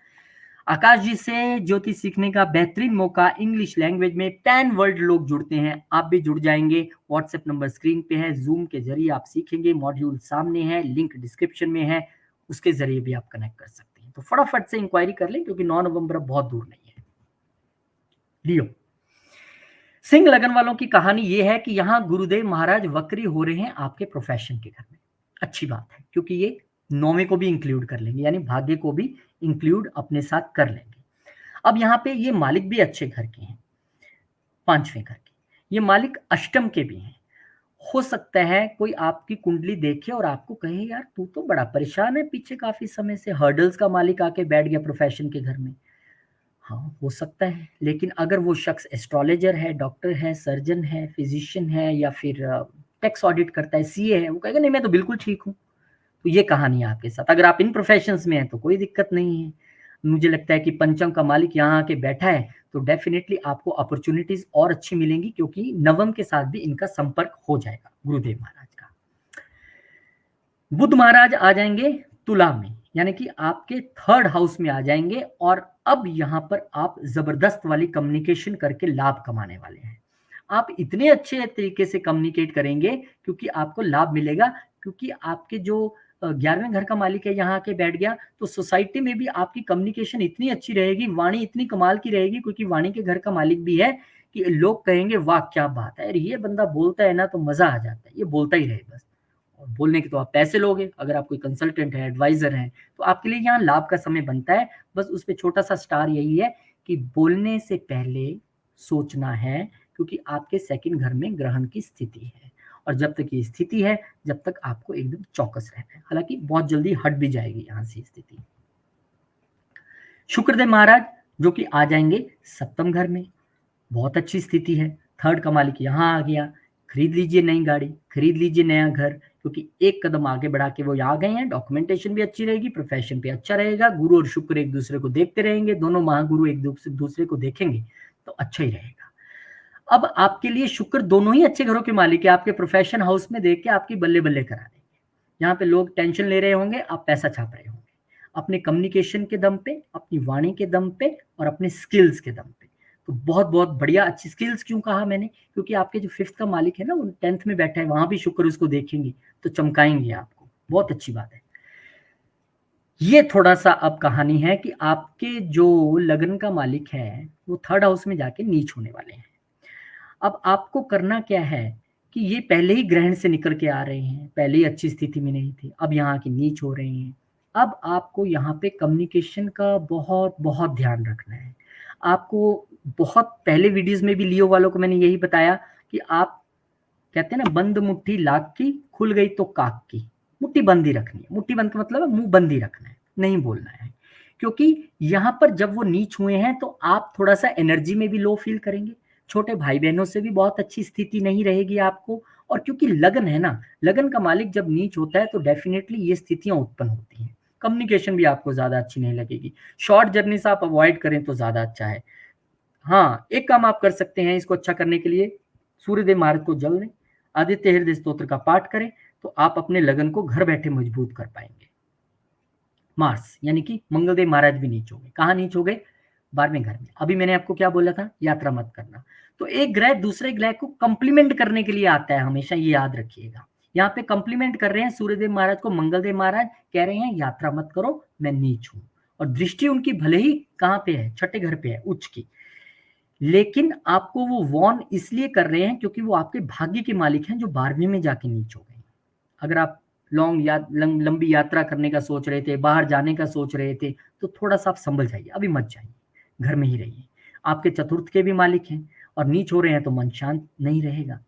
आकाश जी से ज्योतिष सीखने का बेहतरीन मौका, इंग्लिश लैंग्वेज में 10 वर्ल्ड लोग जुड़ते हैं, आप भी जुड़ जाएंगे। व्हाट्सएप नंबर स्क्रीन पे है, जूम के जरिए आप सीखेंगे, मॉड्यूल सामने है, लिंक डिस्क्रिप्शन में है, उसके जरिए भी आप कनेक्ट कर सकते हैं। तो फटाफट से इंक्वायरी कर लें, क्योंकि 9 नवंबर अब बहुत दूर नहीं है। लियो, सिंह लगन वालों की कहानी यह है कि यहाँ गुरुदेव महाराज वक्री हो रहे हैं आपके प्रोफेशन के घर में। अच्छी बात है, क्योंकि ये 9वें को भी इंक्लूड कर लेंगे, यानी भाग्य को भी इंक्लूड अपने साथ कर लेंगे। अब यहाँ पे ये मालिक भी अच्छे घर के हैं, 5वें घर के, ये मालिक अष्टम के भी हैं। हो सकता है कोई आपकी कुंडली देखे और आपको कहे यार तू तो बड़ा परेशान है पीछे काफी समय से, हर्डल्स का मालिक आके बैठ गया प्रोफेशन के घर में। हाँ, हो सकता है, लेकिन अगर वो शख्स एस्ट्रोलॉजर है, डॉक्टर है, सर्जन है, फिजिशियन है, या फिर टैक्स ऑडिट करता है, सीए है, वो कहेगा नहीं मैं तो बिल्कुल ठीक हूँ। तो ये कहानी है आपके साथ। अगर आप इन प्रोफेशंस में हैं तो कोई दिक्कत नहीं है। मुझे लगता है कि पंचम का मालिक यहाँ आके बैठा है, तो डेफिनेटली आपको अपॉर्चुनिटीज और अच्छी मिलेंगी, क्योंकि नवम के साथ भी इनका संपर्क हो जाएगा गुरुदेव महाराज का। बुध महाराज आ जाएंगे तुला में, यानी कि आपके 3rd हाउस में आ जाएंगे, और अब यहाँ पर आप जबरदस्त वाली कम्युनिकेशन करके लाभ कमाने वाले हैं। आप इतने अच्छे तरीके से कम्युनिकेट करेंगे क्योंकि आपको लाभ मिलेगा, क्योंकि आपके जो 11वें घर का मालिक है यहाँ के बैठ गया, तो सोसाइटी में भी आपकी कम्युनिकेशन इतनी अच्छी रहेगी, वाणी इतनी कमाल की रहेगी, क्योंकि वाणी के घर का मालिक भी है, कि लोग कहेंगे वाह क्या बात है, अरे ये बंदा बोलता है ना तो मजा आ जाता है, ये बोलता ही रहे बस। और बोलने के तो आप पैसे लोगे, अगर आप कोई कंसल्टेंट है, एडवाइजर है, तो आपके लिए यहाँ लाभ का समय बनता है। बस उस पर छोटा सा स्टार यही है कि बोलने से पहले सोचना है, क्योंकि आपके 2nd घर में ग्रहण की स्थिति है, और जब तक ये स्थिति है जब तक आपको एकदम चौकस रहना है। हालांकि बहुत जल्दी हट भी जाएगी यहाँ से स्थिति। शुक्रदेव महाराज जो कि आ जाएंगे 7th घर में, बहुत अच्छी स्थिति है, 3rd का मालिक यहाँ आ गया। खरीद लीजिए नई गाड़ी, खरीद लीजिए नया घर, क्योंकि एक कदम आगे बढ़ा के वो आ गए हैं। डॉक्यूमेंटेशन भी अच्छी रहेगी, प्रोफेशन पे अच्छा रहेगा, गुरु और शुक्र एक दूसरे को देखते रहेंगे, दोनों महागुरु एक दूसरे को देखेंगे तो अच्छा ही रहेगा। अब आपके लिए शुक्र दोनों ही अच्छे घरों के मालिक है, आपके प्रोफेशन हाउस में देख के आपकी बल्ले बल्ले करा देंगे। यहाँ पे लोग टेंशन ले रहे होंगे, आप पैसा छाप रहे होंगे, अपने कम्युनिकेशन के दम पे, अपनी वाणी के दम पे, और अपने स्किल्स के दम पे। तो बहुत बहुत बढ़िया, अच्छी स्किल्स। क्यों कहा मैंने? क्योंकि आपके जो 5th का मालिक है ना, वो 10th में बैठा है, वहां भी शुक्र उसको देखेंगे तो चमकाएंगे आपको, बहुत अच्छी बात है। ये थोड़ा सा अब कहानी है कि आपके जो लग्न का मालिक है वो 3rd हाउस में जाके नीच होने वाले हैं। अब आपको करना क्या है कि ये पहले ही ग्रहण से निकल के आ रहे हैं, पहले ही अच्छी स्थिति में नहीं थे, अब यहाँ की नीच हो रहे हैं। अब आपको यहाँ पे कम्युनिकेशन का बहुत बहुत ध्यान रखना है। आपको बहुत पहले वीडियोस में भी लियो वालों को मैंने यही बताया कि आप कहते हैं ना, बंद मुट्ठी लाख की, खुल गई तो काक की। मुट्ठी बंद ही रखनी है। मुट्ठी बंद का मतलब है मुंह बंद ही रखना है, नहीं बोलना है। क्योंकि यहाँ पर जब वो नीच हुए हैं तो आप थोड़ा सा एनर्जी में भी लो फील करेंगे, छोटे भाई बहनों से भी बहुत अच्छी स्थिति नहीं रहेगी आपको। और क्योंकि लगन है ना, लगन का मालिक जब नीच होता है तो डेफिनेटली ये स्थितियां उत्पन्न होती हैं। कम्युनिकेशन भी आपको ज्यादा अच्छी नहीं लगेगी। शॉर्ट जर्नी से आप अवॉइड करें तो ज्यादा अच्छा है। हाँ, एक काम आप कर सकते हैं इसको अच्छा करने के लिए, सूर्यदेव महाराज को जल दें, आदित्य हृदय स्तोत्र का पाठ करें, तो आप अपने लगन को घर बैठे मजबूत कर पाएंगे। मार्स यानी कि मंगलदेव महाराज भी नीच हो गए। कहाँ नीच हो गए? 12वें घर में। अभी मैंने आपको क्या बोला था? यात्रा मत करना। तो एक ग्रह दूसरे ग्रह को कंप्लीमेंट करने के लिए आता है, हमेशा ये याद रखिएगा। यहाँ पे कंप्लीमेंट कर रहे हैं सूर्यदेव महाराज को, मंगलदेव महाराज कह रहे हैं यात्रा मत करो, मैं नीच हूं। और दृष्टि उनकी भले ही कहाँ पे है? 6ठे घर पे है, उच्च की, लेकिन आपको वो वॉर्न इसलिए कर रहे हैं क्योंकि वो आपके भाग्य के मालिक हैं जो 12वीं में जाके नीच हो गए। अगर आप लंबी यात्रा करने का सोच रहे थे, बाहर जाने का सोच रहे थे, तो थोड़ा सा आप संभल जाइए, अभी मत जाइए, घर में ही रहिए। आपके चतुर्थ के भी मालिक हैं और नीच हो रहे हैं तो मन शांत नहीं रहेगा।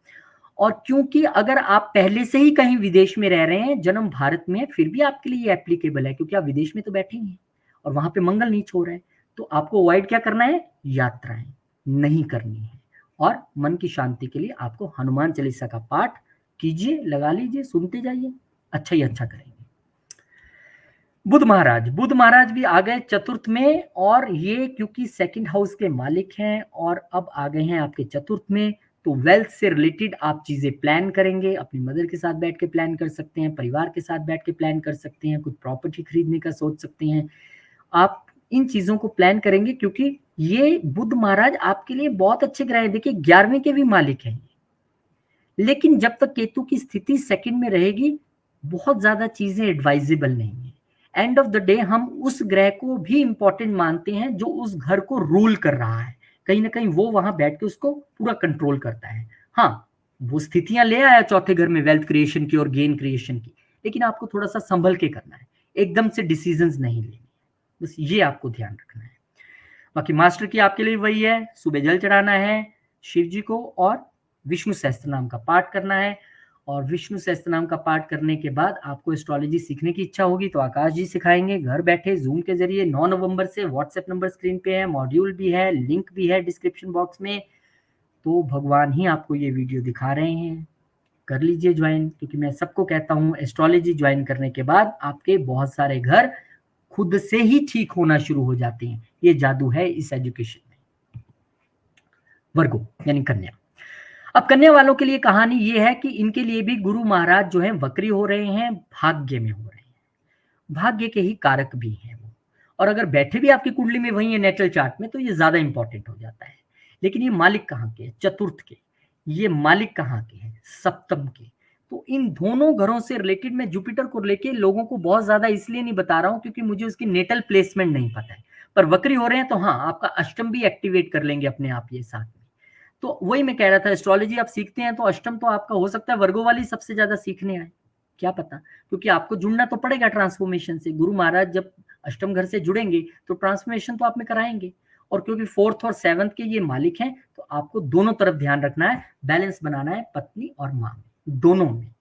और क्योंकि अगर आप पहले से ही कहीं विदेश में रह रहे हैं, जन्म भारत में है, फिर भी आपके लिए एप्लीकेबल है क्योंकि आप विदेश में तो बैठे ही हैं और वहां पे मंगल नीच हो रहा है। तो आपको अवॉइड क्या करना है? यात्राएं नहीं करनी है। और मन की शांति के लिए आपको हनुमान चालीसा का पाठ कीजिए, लगा लीजिए, सुनते जाइए, अच्छा ही अच्छा करेंगे। बुध महाराज भी आ गए चतुर्थ में, और ये क्योंकि 2nd हाउस के मालिक हैं और अब आ गए हैं आपके चतुर्थ में, तो वेल्थ से रिलेटेड आप चीजें प्लान करेंगे। अपनी मदर के साथ बैठ के प्लान कर सकते हैं, परिवार के साथ बैठ के प्लान कर सकते हैं, कुछ प्रॉपर्टी खरीदने का सोच सकते हैं। आप इन चीजों को प्लान करेंगे क्योंकि ये बुध महाराज आपके लिए बहुत अच्छे ग्रह हैं। देखिए 11वें के भी मालिक हैं, लेकिन जब तक केतु की स्थिति 2nd में रहेगी, बहुत ज्यादा चीजें एडवाइजेबल नहीं है। एंड ऑफ द डे हम उस ग्रह को भी इंपॉर्टेंट मानते हैं जो उस घर को रूल कर रहा है, कहीं ना कहीं वो वहां बैठ के उसको पूरा कंट्रोल करता है। हाँ, वो स्थितियां ले आया 4थे घर में वेल्थ क्रिएशन की और गेन क्रिएशन की, लेकिन आपको थोड़ा सा संभल के करना है, एकदम से डिसीजंस नहीं लेने, बस ये आपको ध्यान रखना है। बाकी मास्टर की आपके लिए वही है, सुबह जल चढ़ाना है शिव जी को और विष्णु सहस्त्र नाम का पाठ करना है। और विष्णु सहस्त्र नाम का पाठ करने के बाद आपको एस्ट्रोलॉजी सीखने की इच्छा होगी तो आकाश जी सिखाएंगे घर बैठे जूम के जरिए। 9 नवंबर से व्हाट्सएप नंबर स्क्रीन पे है, मॉड्यूल भी है, लिंक भी है डिस्क्रिप्शन बॉक्स में। तो भगवान ही आपको ये वीडियो दिखा रहे हैं, कर लीजिए ज्वाइन, क्योंकि मैं सबको कहता हूँ एस्ट्रोलॉजी ज्वाइन करने के बाद आपके बहुत सारे घर खुद से ही ठीक होना शुरू हो जाते हैं। ये जादू है इस एजुकेशन में। वर्गो यानी कन्या। अब कन्या वालों के लिए कहानी ये है कि इनके लिए भी गुरु महाराज जो है वक्री हो रहे हैं, भाग्य में हो रहे हैं, भाग्य के ही कारक भी हैं वो। और अगर बैठे भी आपकी कुंडली में वही है नेटल चार्ट में, तो ये ज्यादा इंपॉर्टेंट हो जाता है। लेकिन ये मालिक कहाँ के हैं? चतुर्थ के। ये मालिक कहाँ के हैं? सप्तम के। तो इन दोनों घरों से रिलेटेड मैं जुपिटर को लेके लोगों को बहुत ज्यादा इसलिए नहीं बता रहा हूं क्योंकि मुझे उसकी नेटल प्लेसमेंट नहीं पता है। पर वक्री हो रहे हैं तो हाँ, आपका अष्टम भी एक्टिवेट कर लेंगे अपने आप ये साथ में। तो वही मैं कह रहा था, एस्ट्रोलॉजी आप सीखते हैं तो अष्टम तो आपका हो सकता है वर्गो वाली सबसे ज्यादा सीखने आए, क्या पता, क्योंकि आपको जुड़ना तो पड़ेगा ट्रांसफॉर्मेशन से। गुरु महाराज जब अष्टम घर से जुड़ेंगे तो ट्रांसफॉर्मेशन तो आप में कराएंगे। और क्योंकि 4th और 7th के ये मालिक हैं, तो आपको दोनों तरफ ध्यान रखना है, बैलेंस बनाना है पत्नी और माँ में, दोनों में।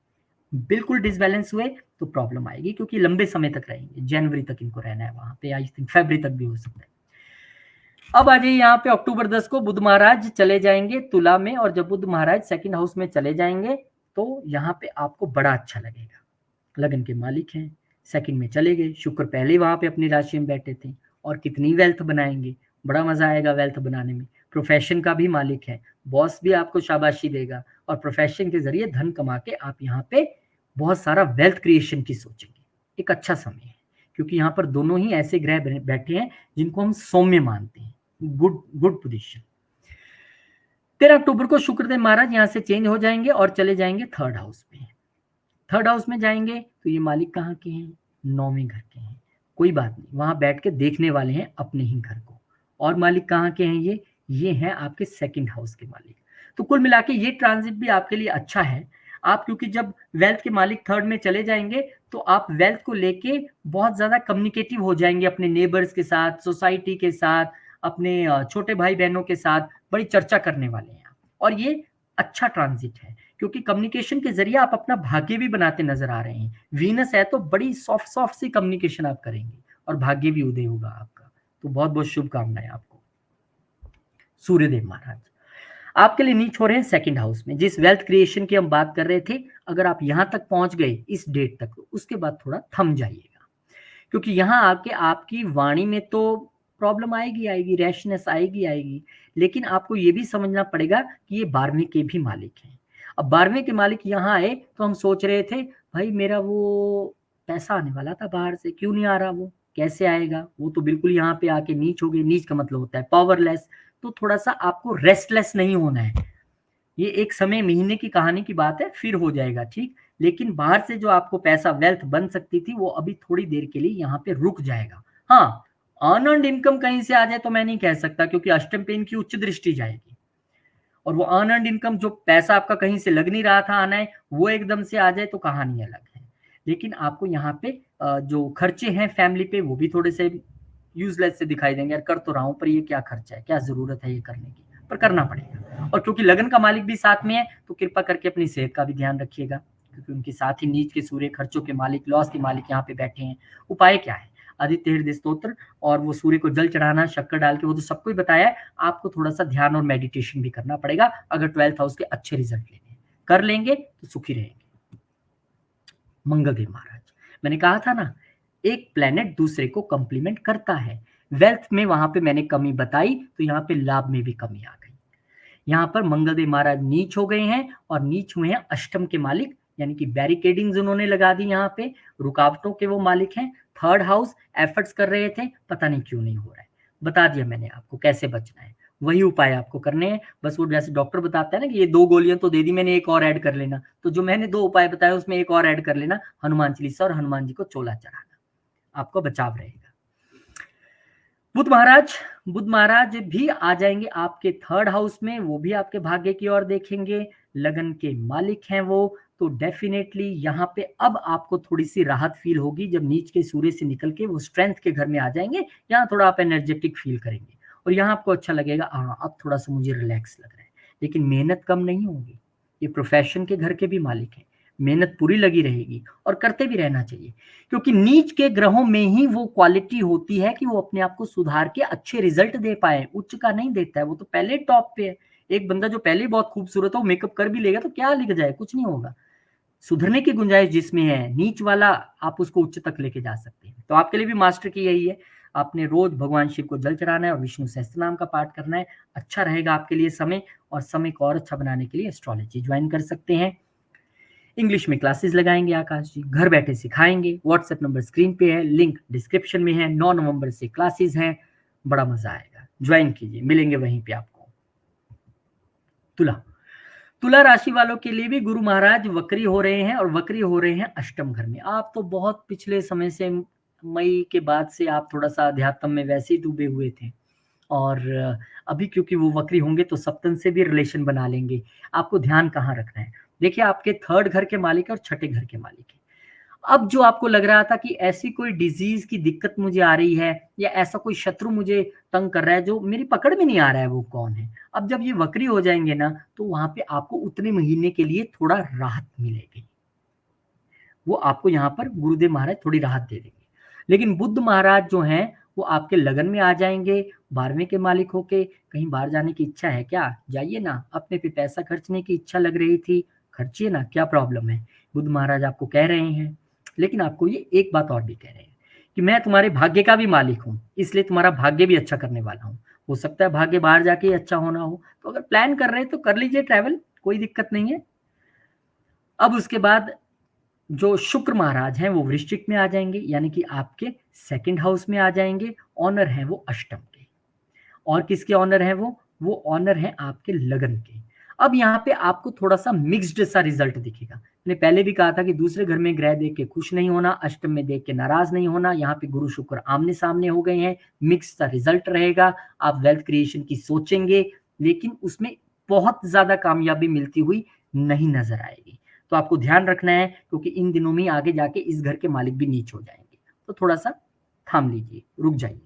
बिल्कुल डिसबैलेंस हुए तो प्रॉब्लम आएगी, क्योंकि लंबे समय तक रहेंगे, जनवरी तक इनको रहना है वहां पे, आई थिंक फरवरी तक भी हो सकता है। अब आ जाइए यहाँ पे अक्टूबर 10 को बुध महाराज चले जाएंगे तुला में, और जब बुध महाराज 2nd हाउस में चले जाएंगे तो यहाँ पे आपको बड़ा अच्छा लगेगा। लगन के मालिक हैं, 2nd में चले गए, शुक्र पहले वहां पे अपनी राशि में बैठे थे, और कितनी वेल्थ बनाएंगे, बड़ा मजा आएगा वेल्थ बनाने में। प्रोफेशन का भी मालिक है, बॉस भी आपको शाबाशी देगा, और प्रोफेशन के जरिए धन कमा के आप यहाँ पे बहुत सारा वेल्थ क्रिएशन की सोचेंगे। एक अच्छा समय है, क्योंकि यहाँ पर दोनों ही ऐसे ग्रह बैठे हैं जिनको हम सौम्य मानते हैं, गुड पोजीशन। 13 अक्टूबर को शुक्रदेव महाराज यहाँ से चेंज हो जाएंगे और चले जाएंगे थर्ड हाउस में। थर्ड हाउस में जाएंगे तो ये मालिक कहाँ के हैं, 9वें घर के हैं। कोई बात नहीं, वहां बैठ के देखने वाले हैं अपने ही घर को। और मालिक कहाँ के हैं, ये हैं आपके सेकंड हाउस के मालिक। तो कुल मिला के ये ट्रांजिट भी आपके लिए अच्छा है। आप क्योंकि जब वेल्थ के मालिक थर्ड में चले जाएंगे तो आप वेल्थ को लेके बहुत ज्यादा कम्युनिकेटिव हो जाएंगे अपने नेबर्स के साथ, सोसाइटी के साथ, अपने छोटे भाई बहनों के साथ बड़ी चर्चा करने वाले हैं। और ये अच्छा ट्रांजिट है क्योंकि कम्युनिकेशन के जरिए आप अपना भाग्य भी बनाते नजर आ रहे हैं। वीनस है तो बड़ी सॉफ्ट सॉफ्ट सी कम्युनिकेशन आप करेंगे और भाग्य भी उदय होगा आपका। तो बहुत बहुत शुभकामनाएं आपको। सूर्यदेव महाराज आपके लिए नीच हो रहे हैं सेकंड हाउस में। जिस वेल्थ क्रिएशन की हम बात कर रहे थे, अगर आप यहां तक पहुंच गए इस डेट तक, तो उसके बाद थोड़ा थम जाइएगा क्योंकि यहां आके आपकी वाणी में तो प्रॉब्लम आएगी आएगी, रैशनेस आएगी आएगी, लेकिन आपको ये भी समझना पड़ेगा कि ये 12वें के भी मालिक हैं। अब 12वें के मालिक यहाँ आए तो हम सोच रहे थे भाई मेरा वो पैसा आने वाला था बाहर से, क्यों नहीं आ रहा, वो कैसे आएगा, वो तो बिल्कुल यहाँ पे आके नीच हो गए। नीच का मतलब होता है पावरलेस। तो थोड़ा सा आपको रेस्टलेस नहीं होना है। ये एक समय महीने की कहानी की बात है, फिर हो जाएगा ठीक। लेकिन बाहर से जो आपको पैसा वेल्थ बन सकती थी वो अभी थोड़ी देर के लिए यहाँ पे रुक जाएगा। हाँ, अर्नड इनकम कहीं से आ जाए तो मैं नहीं कह सकता क्योंकि अष्टम पे इनकी उच्च दृष्टि जाएगी और वो अर्नड इनकम जो पैसा आपका कहीं से लग नहीं रहा था आना है वो एकदम से आ जाए तो कहानी अलग है। लेकिन आपको यहाँ पे जो खर्चे हैं फैमिली पे वो भी थोड़े से यूजलेस से दिखाई देंगे। यार कर तो रहा हूँ पर ये क्या खर्चा है, क्या जरूरत है ये करने की, पर करना पड़ेगा। और क्योंकि लगन का मालिक भी साथ में है तो कृपा करके अपनी सेहत का भी ध्यान रखिएगा क्योंकि उनके साथ ही नीच के सूर्य खर्चों के मालिक, लॉस के मालिक यहाँ पे बैठे हैं। उपाय क्या है, आदित्य हृदय स्तोत्र और वो सूर्य को जल चढ़ाना शक्कर डाल के, वो तो सबको ही बताया है। आपको थोड़ा सा ध्यान और मेडिटेशन भी करना पड़ेगा अगर 12th हाउस के अच्छे रिजल्ट लेने हैं। कर लेंगे तो सुखी रहेंगे। मंगलदेव महाराज, मैंने कहा था ना एक प्लेनेट दूसरे को कंप्लीमेंट करता है। वेल्थ में वहां पे मैंने कमी बताई तो यहाँ पे लाभ में भी कमी आ गई। यहाँ पर मंगलदेव महाराज नीच हो गए हैं और नीच हुए हैं अष्टम के मालिक, यानी कि बैरिकेडिंग्स उन्होंने लगा दी। यहाँ पे रुकावटों के वो मालिक हैं। थर्ड हाउस एफर्ट्स कर रहे थे, पता नहीं क्यों नहीं हो रहा है। बता दिया मैंने आपको कैसे बचना है, वही उपाय आपको करने हैं। बस वो जैसे डॉक्टर बताता है ना कि ये 2 गोलियां तो दे दी मैंने, एक और ऐड कर लेना, तो जो मैंने 2 उपाय बताए उसमें एक और ऐड कर लेना, हनुमान चालीसा और हनुमान जी को चोला चढ़ाना, आपको बचाव रहेगा। बुध महाराज भी आ जाएंगे आपके थर्ड हाउस में, वो भी आपके भाग्य की ओर देखेंगे। लगन के मालिक हैं वो, तो डेफिनेटली यहाँ पे अब आपको थोड़ी सी राहत फील होगी जब नीच के सूर्य से निकल के वो स्ट्रेंथ के घर में आ जाएंगे। यहाँ थोड़ा आप एनर्जेटिक फील करेंगे और यहाँ आपको अच्छा लगेगा, हाँ अब थोड़ा सा मुझे रिलैक्स लग रहा है। लेकिन मेहनत कम नहीं होगी, ये प्रोफेशन के घर के भी मालिक हैं, मेहनत पूरी लगी रहेगी और करते भी रहना चाहिए क्योंकि नीच के ग्रहों में ही वो क्वालिटी होती है कि वो अपने आप को सुधार के अच्छे रिजल्ट दे पाए। उच्च का नहीं देता है, वो तो पहले टॉप पे है। एक बंदा जो पहले बहुत खूबसूरत हो, मेकअप कर भी लेगा तो क्या लिख जाए, कुछ नहीं होगा। सुधरने की गुंजाइश जिसमें है, नीच वाला आप उसको उच्च तक लेके जा सकते हैं। तो आपके लिए भी मास्टर की यही है, आपने रोज भगवान शिव को जल चढ़ाना है और विष्णु सहस्त्र नाम का पाठ करना है। अच्छा रहेगा आपके लिए समय, और समय को और अच्छा बनाने के लिए एस्ट्रोलॉजी ज्वाइन कर सकते हैं। इंग्लिश में क्लासेस लगाएंगे आकाश जी, घर बैठे सिखाएंगे। व्हाट्सएप नंबर स्क्रीन पे है, लिंक डिस्क्रिप्शन में है। 9 नवंबर से क्लासेस हैं, बड़ा मजा आएगा, ज्वाइन कीजिए, मिलेंगे वहीं पे आपको। तुला राशि वालों के लिए भी गुरु महाराज वक्री हो रहे हैं और वक्री हो रहे हैं अष्टम घर में। आप तो बहुत पिछले समय से, मई के बाद से आप थोड़ा सा अध्यात्म में वैसे ही डूबे हुए थे और अभी क्योंकि वो वक्री होंगे तो सप्तम से भी रिलेशन बना लेंगे। आपको ध्यान कहाँ रखना है, देखिए आपके थर्ड घर के मालिक और छठे घर के मालिक है। अब जो आपको लग रहा था कि ऐसी कोई डिजीज की दिक्कत मुझे आ रही है या ऐसा कोई शत्रु मुझे तंग कर रहा है जो मेरी पकड़ में नहीं आ रहा है वो कौन है, अब जब ये वक्री हो जाएंगे ना तो वहां पे आपको उतने महीने के लिए थोड़ा राहत मिलेगी। वो आपको यहाँ पर गुरुदेव महाराज थोड़ी राहत दे देंगे। लेकिन बुद्ध महाराज जो हैं वो आपके लगन में आ जाएंगे 12वें के मालिक होके। कहीं बाहर जाने की इच्छा है क्या, जाइए ना, अपने पे पैसा खर्चने की इच्छा लग रही थी, खर्चिए ना, क्या प्रॉब्लम है। बुद्ध महाराज आपको कह रहे हैं, लेकिन आपको ये एक बात और भी कह रहे हैं कि मैं तुम्हारे भाग्य का भी मालिक हूँ, इसलिए तुम्हारा भाग्य भी अच्छा करने वाला हूँ। हो सकता है भाग्य बाहर जाके अच्छा होना हो, तो अगर प्लान कर रहे हैं तो कर लीजिए ट्रैवल, कोई दिक्कत नहीं है। अब उसके बाद जो शुक्र महाराज हैं वो वृश्चिक में आ जाएंगे, यानी कि आपके सेकंड हाउस में आ जाएंगे। ऑनर है वो अष्टम के, और किसके ऑनर है वो, वो ऑनर है आपके लगन के। अब यहाँ पे आपको थोड़ा सा मिक्स्ड सा रिजल्ट दिखेगा। मैंने पहले भी कहा था कि दूसरे घर में ग्रह देख के खुश नहीं होना, अष्टम में देख के नाराज नहीं होना। यहाँ पे गुरु शुक्र आमने सामने हो गए हैं, मिक्स सा रिजल्ट रहेगा। आप वेल्थ क्रिएशन की सोचेंगे, लेकिन उसमें बहुत ज्यादा कामयाबी मिलती हुई नहीं नजर आएगी। तो आपको ध्यान रखना है, क्योंकि इन दिनों में आगे जाके इस घर के मालिक भी नीच हो जाएंगे। तो थोड़ा सा थाम लीजिए, रुक जाइए।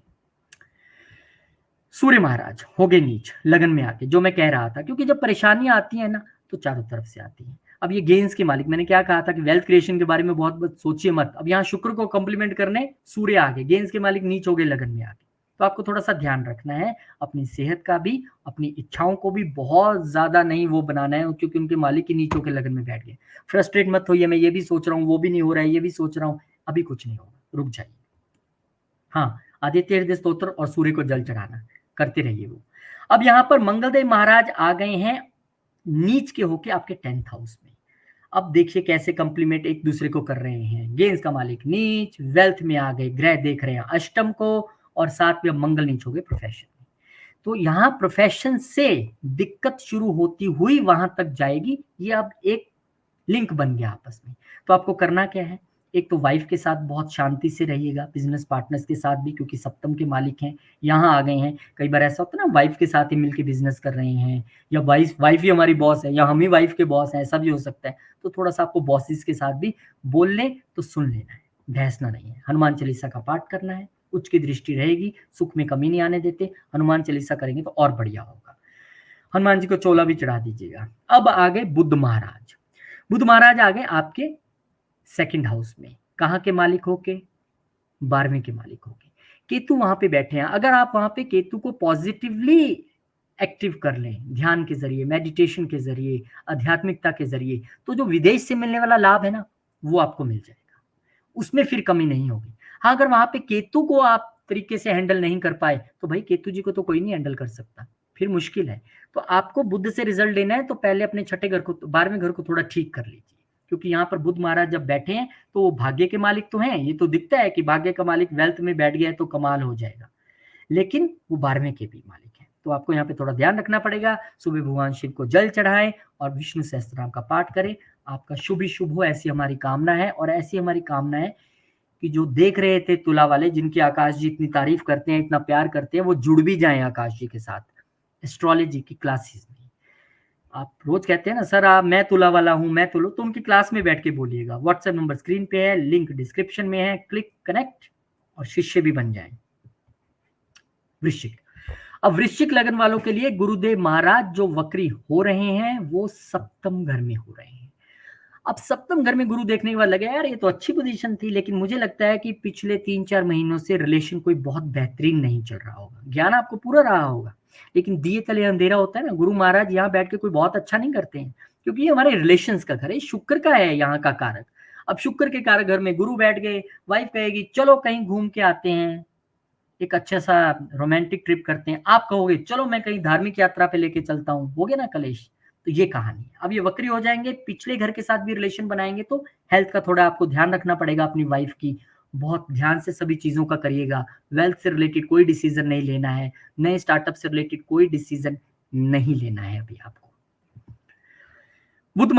सूर्य महाराज हो गए नीच लगन में आके, जो मैं कह रहा था, क्योंकि जब परेशानियां आती है ना तो चारों तरफ से आती है। अब ये गेंस के मालिक, मैंने क्या कहा था कि वेल्थ क्रिएशन के बारे में बहुत सोचिए मत। अब यहाँ शुक्र को कंप्लीमेंट करने सूर्य आ गए, गेंस के मालिक नीच हो गए लगन में आके। तो आपको थोड़ा सा ध्यान रखना है, अपनी सेहत का भी, अपनी इच्छाओं को भी बहुत ज्यादा नहीं वो बनाना है, क्योंकि उनके मालिक ही नीचों के लगन में बैठ गए। फ्रस्ट्रेट मत होइए, मैं ये भी सोच रहा हूँ, वो भी नहीं हो रहा है, ये भी सोच रहा हूँ, अभी कुछ नहीं होगा, रुक जाइए। हाँ, आदित्य हृदय स्तोत्र और सूर्य को जल चढ़ाना करते रहिए वो। अब यहाँ पर मंगलदेव महाराज आ गए हैं नीच के होके आपके 10th हाउस में। अब देखिए कैसे कंप्लीमेंट एक दूसरे को कर रहे हैं। गेंस का मालिक नीच, वेल्थ में आ गए, ग्रह देख रहे हैं अष्टम को, और साथ में मंगल नीच हो गए प्रोफेशन में। तो यहाँ प्रोफेशन से दिक्कत शुरू होती हुई वहां तक जाएगी। ये अब एक लिंक बन गया आपस में। तो आपको करना क्या है, एक तो वाइफ के साथ बहुत शांति से रहिएगा, बिजनेस पार्टनर्स के साथ भी, क्योंकि सप्तम के मालिक हैं, यहाँ आ गए हैं। कई बार ऐसा होता है ना, वाइफ के साथ ही मिलके बिजनेस कर रहे हैं, या वाइफ ही हमारी बॉस है, या हम ही वाइफ के बॉस हैं, ऐसा भी हो सकता है। तो थोड़ा सा आपको बॉसेस के साथ भी बोल लें तो सुन लेना है, बहसना नहीं है। हनुमान चालीसा का पाठ करना है, उच्च की दृष्टि रहेगी, सुख में कमी नहीं आने देते। हनुमान चालीसा करेंगे तो और बढ़िया होगा। हनुमान जी को चोला भी चढ़ा दीजिएगा। अब आ गए बुध महाराज। बुध महाराज आ गए आपके 2nd हाउस में, कहाँ के मालिक होके, 12वें के मालिक होके। केतु वहां पे बैठे हैं। अगर आप वहां पे केतु को पॉजिटिवली एक्टिव कर लें, ध्यान के जरिए, मेडिटेशन के जरिए, आध्यात्मिकता के जरिए, तो जो विदेश से मिलने वाला लाभ है ना, वो आपको मिल जाएगा, उसमें फिर कमी नहीं होगी। हाँ, अगर वहां पे केतु को आप तरीके से हैंडल नहीं कर पाए, तो भाई केतु जी को तो कोई नहीं हैंडल कर सकता, फिर मुश्किल है। तो आपको बुध से रिजल्ट लेना है, तो पहले अपने 6ठे घर को, 12वें घर को थोड़ा ठीक कर लीजिए, क्योंकि यहाँ पर बुध महाराज जब बैठे हैं तो वो भाग्य के मालिक तो हैं। ये तो दिखता है कि भाग्य का मालिक वेल्थ में बैठ गया है तो कमाल हो जाएगा, लेकिन वो 12वें के भी मालिक हैं। तो आपको यहाँ पे थोड़ा ध्यान रखना पड़ेगा। सुबह भगवान शिव को जल चढ़ाएं और विष्णु सहस्त्रनाम का पाठ करें। आपका शुभ ही शुभ हो, ऐसी हमारी कामना है। और ऐसी हमारी कामना है कि जो देख रहे थे तुला वाले, जिनकी आकाश जी इतनी तारीफ करते हैं, इतना प्यार करते हैं, वो जुड़ भी जाएं आकाश जी के साथ एस्ट्रोलॉजी की क्लासेस में। आप रोज कहते हैं ना सर आप, मैं तुला वाला हूं, मैं तुलो, तो उनकी क्लास में बैठ के बोलिएगा। व्हाट्सएप नंबर स्क्रीन पे है, लिंक डिस्क्रिप्शन में है, क्लिक कनेक्ट और शिष्य भी बन जाए। वृश्चिक। अब वृश्चिक लगन वालों के लिए गुरुदेव महाराज जो वक्री हो रहे हैं, वो सप्तम घर में हो रहे हैं। अब सप्तम घर में गुरु देखने के बाद लगे यार ये तो अच्छी पोजीशन थी, लेकिन मुझे लगता है कि पिछले 3-4 महीनों से रिलेशन कोई बहुत बेहतरीन नहीं चल रहा होगा। ज्ञान आपको पूरा रहा होगा, लेकिन दिए तले अंधेरा होता है ना। गुरु महाराज यहाँ बैठ के कोई बहुत अच्छा नहीं करते हैं, क्योंकि ये हमारे रिलेशंस का घर है, शुक्र का है यहाँ का कारक। अब शुक्र के कारक घर में गुरु बैठ गए, वाइफ कहेगी चलो कहीं घूम के आते हैं, एक अच्छा सा रोमांटिक ट्रिप करते हैं, आप कहोगे चलो मैं कहीं धार्मिक यात्रा पे लेके चलता हूँ, हो गया ना कलेश। तो ये कहानी है। अब ये वक्री हो जाएंगे, पिछले घर के साथ भी रिलेशन बनाएंगे, तो हेल्थ का थोड़ा आपको ध्यान रखना पड़ेगा अपनी वाइफ की। बहुत ध्यान से सभी चीजों का करिएगा। वेल्थ से रिलेटेड कोई डिसीजन नहीं लेना है, नए स्टार्टअप से रिलेटेड कोई डिसीजन नहीं लेना है अभी आपको। बुध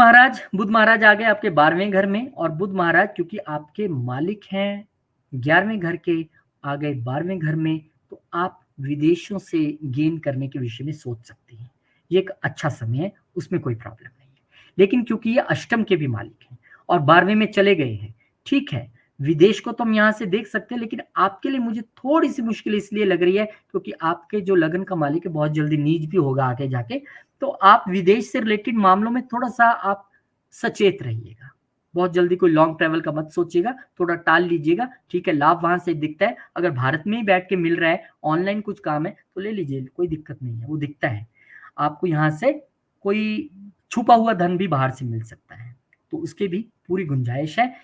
महाराज आ गए आपके 12वें घर में, और बुध महाराज क्योंकि आपके मालिक हैं 11वें घर के, आ गए 12वें घर में, तो आप विदेशों से गेन करने के विषय में सोच सकते हैं। ये एक अच्छा समय है, उसमें कोई प्रॉब्लम नहीं है। लेकिन क्योंकि ये अष्टम के भी मालिक हैं और 12वें में चले गए हैं, ठीक है, विदेश को तो हम यहाँ से देख सकते हैं, लेकिन आपके लिए मुझे थोड़ी सी मुश्किल इसलिए लग रही है क्योंकि आपके जो लगन का मालिक है बहुत जल्दी नीच भी होगा आगे जाके। तो आप विदेश से रिलेटेड मामलों में थोड़ा सा आप सचेत रहिएगा। बहुत जल्दी कोई लॉन्ग ट्रैवल का मत सोचिएगा, थोड़ा टाल लीजिएगा, ठीक है। लाभ वहां से दिखता है, अगर भारत में ही बैठ के मिल रहा है, ऑनलाइन कुछ काम है तो ले लीजिए, कोई दिक्कत नहीं है, वो दिखता है आपको। यहाँ से कोई छुपा हुआ धन भी बाहर से मिल सकता है, तो उसके भी पूरी गुंजाइश है।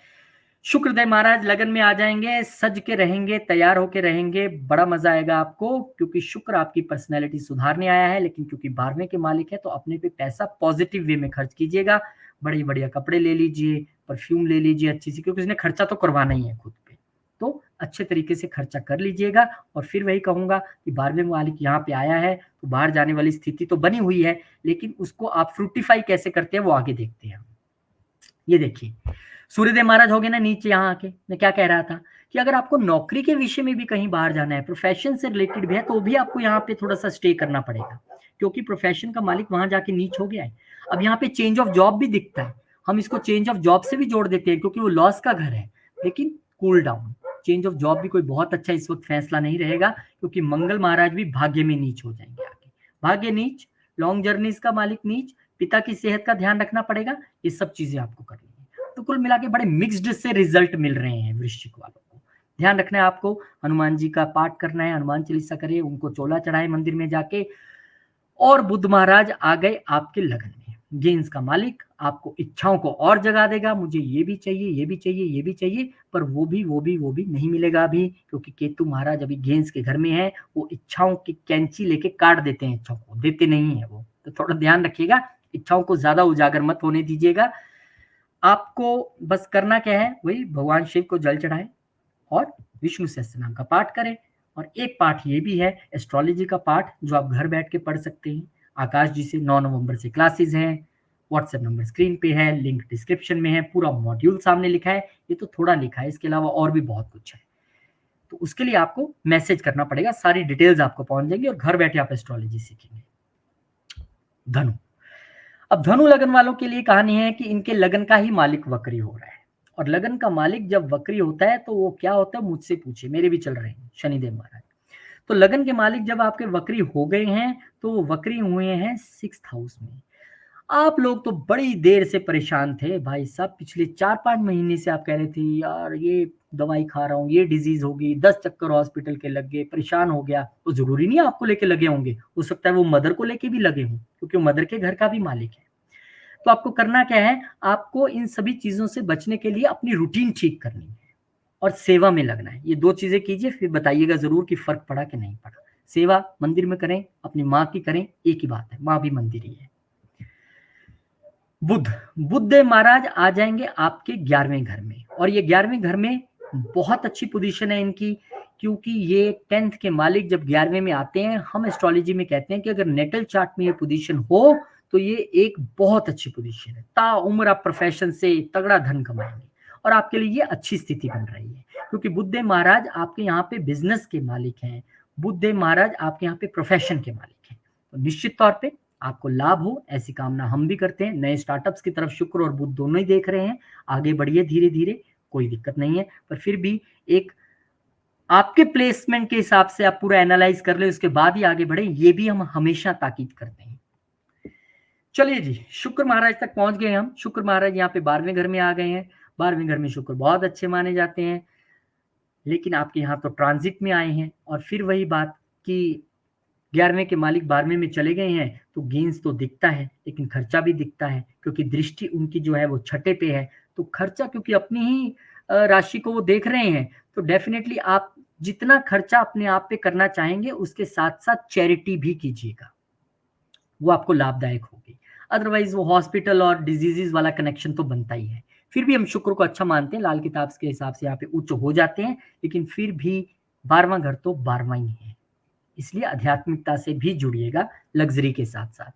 शुक्रदेव महाराज लगन में आ जाएंगे, सज के रहेंगे, तैयार होके रहेंगे, बड़ा मजा आएगा आपको, क्योंकि शुक्र आपकी पर्सनैलिटी सुधारने आया है। लेकिन क्योंकि 12वें के मालिक है तो अपने पे पैसा पॉजिटिव वे में खर्च कीजिएगा। बड़े बढ़िया कपड़े ले लीजिए, परफ्यूम ले लीजिए अच्छी सी, क्योंकि उसने खर्चा तो करवाना ही है खुद पे, तो अच्छे तरीके से खर्चा कर लीजिएगा। और फिर वही कहूँगा कि 12वें मालिक यहाँ पे आया है तो बाहर जाने वाली स्थिति तो बनी हुई है, लेकिन उसको आप फ्रूटिफाई कैसे करते हैं वो आगे देखते हैं। ये देखिए, सूर्यदेव महाराज हो गए ना नीचे यहाँ आके। मैं क्या कह रहा था कि अगर आपको नौकरी के विषय में भी कहीं बाहर जाना है, प्रोफेशन से रिलेटेड भी है, तो भी आपको यहाँ पे थोड़ा सा स्टे करना पड़ेगा, क्योंकि प्रोफेशन का मालिक वहां जाके नीच हो गया है। अब यहाँ पे चेंज ऑफ जॉब भी दिखता है, हम इसको चेंज ऑफ जॉब से भी जोड़ देते हैं क्योंकि वो लॉस का घर है। लेकिन cool down, change of job भी कोई बहुत अच्छा इस वक्त फैसला नहीं रहेगा, क्योंकि मंगल महाराज भी भाग्य में नीच हो जाएंगे आगे। भाग्य नीच, लॉन्ग जर्नीज का मालिक नीच, पिता की सेहत का ध्यान रखना पड़ेगा, ये सब चीजें आपको करनी है। तो कुल मिला के बड़े मिक्स्ड से रिजल्ट मिल रहे हैं वृश्चिक वालों को। ध्यान रखना है आपको, हनुमान जी का पाठ करना है, हनुमान चालीसा करें, उनको चोला चढ़ाए मंदिर में जाके। और बुध महाराज आ गए आपके लगन में, गेंस का मालिक आपको इच्छाओं को और जगा देगा, मुझे ये भी चाहिए, ये भी चाहिए, ये भी चाहिए, पर वो भी नहीं मिलेगा अभी, क्योंकि केतु महाराज अभी गेंस के घर में है। वो इच्छाओं की कैंची लेके काट देते हैं, इच्छाओं को देते नहीं है वो, तो थोड़ा ध्यान रखिएगा, इच्छाओं को ज्यादा उजागर मत होने दीजिएगा। आपको बस करना क्या है, वही भगवान शिव को जल चढ़ाएं और विष्णु सहस्त्रनाम का पाठ करें। और एक पाठ ये भी है एस्ट्रोलॉजी का पाठ, जो आप घर बैठ के पढ़ सकते हैं। आकाश जी से 9 नवंबर से क्लासेस हैं, व्हाट्सएप नंबर स्क्रीन पे है, लिंक डिस्क्रिप्शन में है, पूरा मॉड्यूल सामने लिखा है। ये तो थोड़ा लिखा है, इसके अलावा और भी बहुत कुछ है, तो उसके लिए आपको मैसेज करना पड़ेगा, सारी डिटेल्स आपको पहुंच जाएंगी और घर बैठे आप एस्ट्रोलॉजी सीखेंगे। धनु, अब धनु लगन वालों के लिए कहानी है कि इनके लगन का ही मालिक वक्री हो रहा है, और लगन का मालिक जब वक्री होता है तो वो क्या होता है, मुझसे पूछिए, मेरे भी चल रहे हैं शनिदेव महाराज। तो लगन के मालिक जब आपके वक्री हो गए हैं तो वो वक्री हुए हैं 6th हाउस में। आप लोग तो बड़ी देर से परेशान थे भाई साहब, पिछले 4-5 महीने से आप कह रहे थे यार ये दवाई खा रहा हूँ, ये डिजीज होगी, 10 चक्कर हॉस्पिटल के लग गए, परेशान हो गया। तो जरूरी नहीं आपको लेके लगे होंगे, हो सकता है वो मदर को लेके भी लगे हों, क्योंकि वो मदर के घर का भी मालिक है। तो आपको करना क्या है, आपको इन सभी चीजों से बचने के लिए अपनी रूटीन ठीक करनी है और सेवा में लगना है। ये 2 चीजें कीजिए, फिर बताइएगा जरूर कि फर्क पड़ा कि नहीं पड़ा। सेवा मंदिर में करें, अपनी माँ की करें, एक ही बात है, माँ भी मंदिर ही है। बुध महाराज आ जाएंगे आपके 11वें घर में, और ये 11वें घर में बहुत अच्छी पोजीशन है इनकी, क्योंकि ये 10th के मालिक जब 11वें में आते हैं, हम एस्ट्रोलॉजी में कहते हैं कि अगर नेटल चार्ट में ये पोजीशन हो तो ये एक बहुत अच्छी पोजीशन है। ताउम्र आप प्रोफेशन से तगड़ा धन कमाएंगे और आपके लिए ये अच्छी स्थिति बन रही है, क्योंकि बुध महाराज आपके यहाँ पे बिजनेस के मालिक हैं, बुध महाराज आपके यहाँ पे प्रोफेशन के मालिक हैं। तो निश्चित तौर पे आपको लाभ हो, ऐसी कामना हम भी करते हैं। नए स्टार्टअप्स की तरफ शुक्र और बुध दोनों ही देख रहे हैं, आगे बढ़िए धीरे धीरे, कोई दिक्कत नहीं है। पर फिर भी एक आपके प्लेसमेंट के हिसाब से आप पूरा एनालाइज कर ले, उसके बाद ही आगे बढ़े, ये भी हम हमेशा ताकीद करते हैं। चलिए जी, शुक्र महाराज तक पहुंच गए हम। शुक्र महाराज यहाँ पे 12वें घर में आ गए हैं। 12वें घर में शुक्र बहुत अच्छे माने जाते हैं, लेकिन आपके यहाँ तो ट्रांजिट में आए हैं। और फिर वही बात कि 11वें के मालिक 12वें में चले गए हैं, तो गेंस तो दिखता है लेकिन खर्चा भी दिखता है, क्योंकि दृष्टि उनकी जो है वो 6ठे पे है। तो खर्चा, क्योंकि अपनी ही राशि को वो देख रहे हैं, तो डेफिनेटली आप जितना खर्चा अपने आप पे करना चाहेंगे उसके साथ साथ चैरिटी भी कीजिएगा, वो आपको लाभदायक होगी। अदरवाइज वो हॉस्पिटल और डिजीजेस वाला कनेक्शन तो बनता ही है। फिर भी हम शुक्र को अच्छा मानते हैं, लाल किताब के हिसाब से यहाँ पे उच्च हो जाते हैं, लेकिन फिर भी 12वां घर तो 12वां ही है, इसलिए आध्यात्मिकता से भी जुड़िएगा लग्जरी के साथ साथ।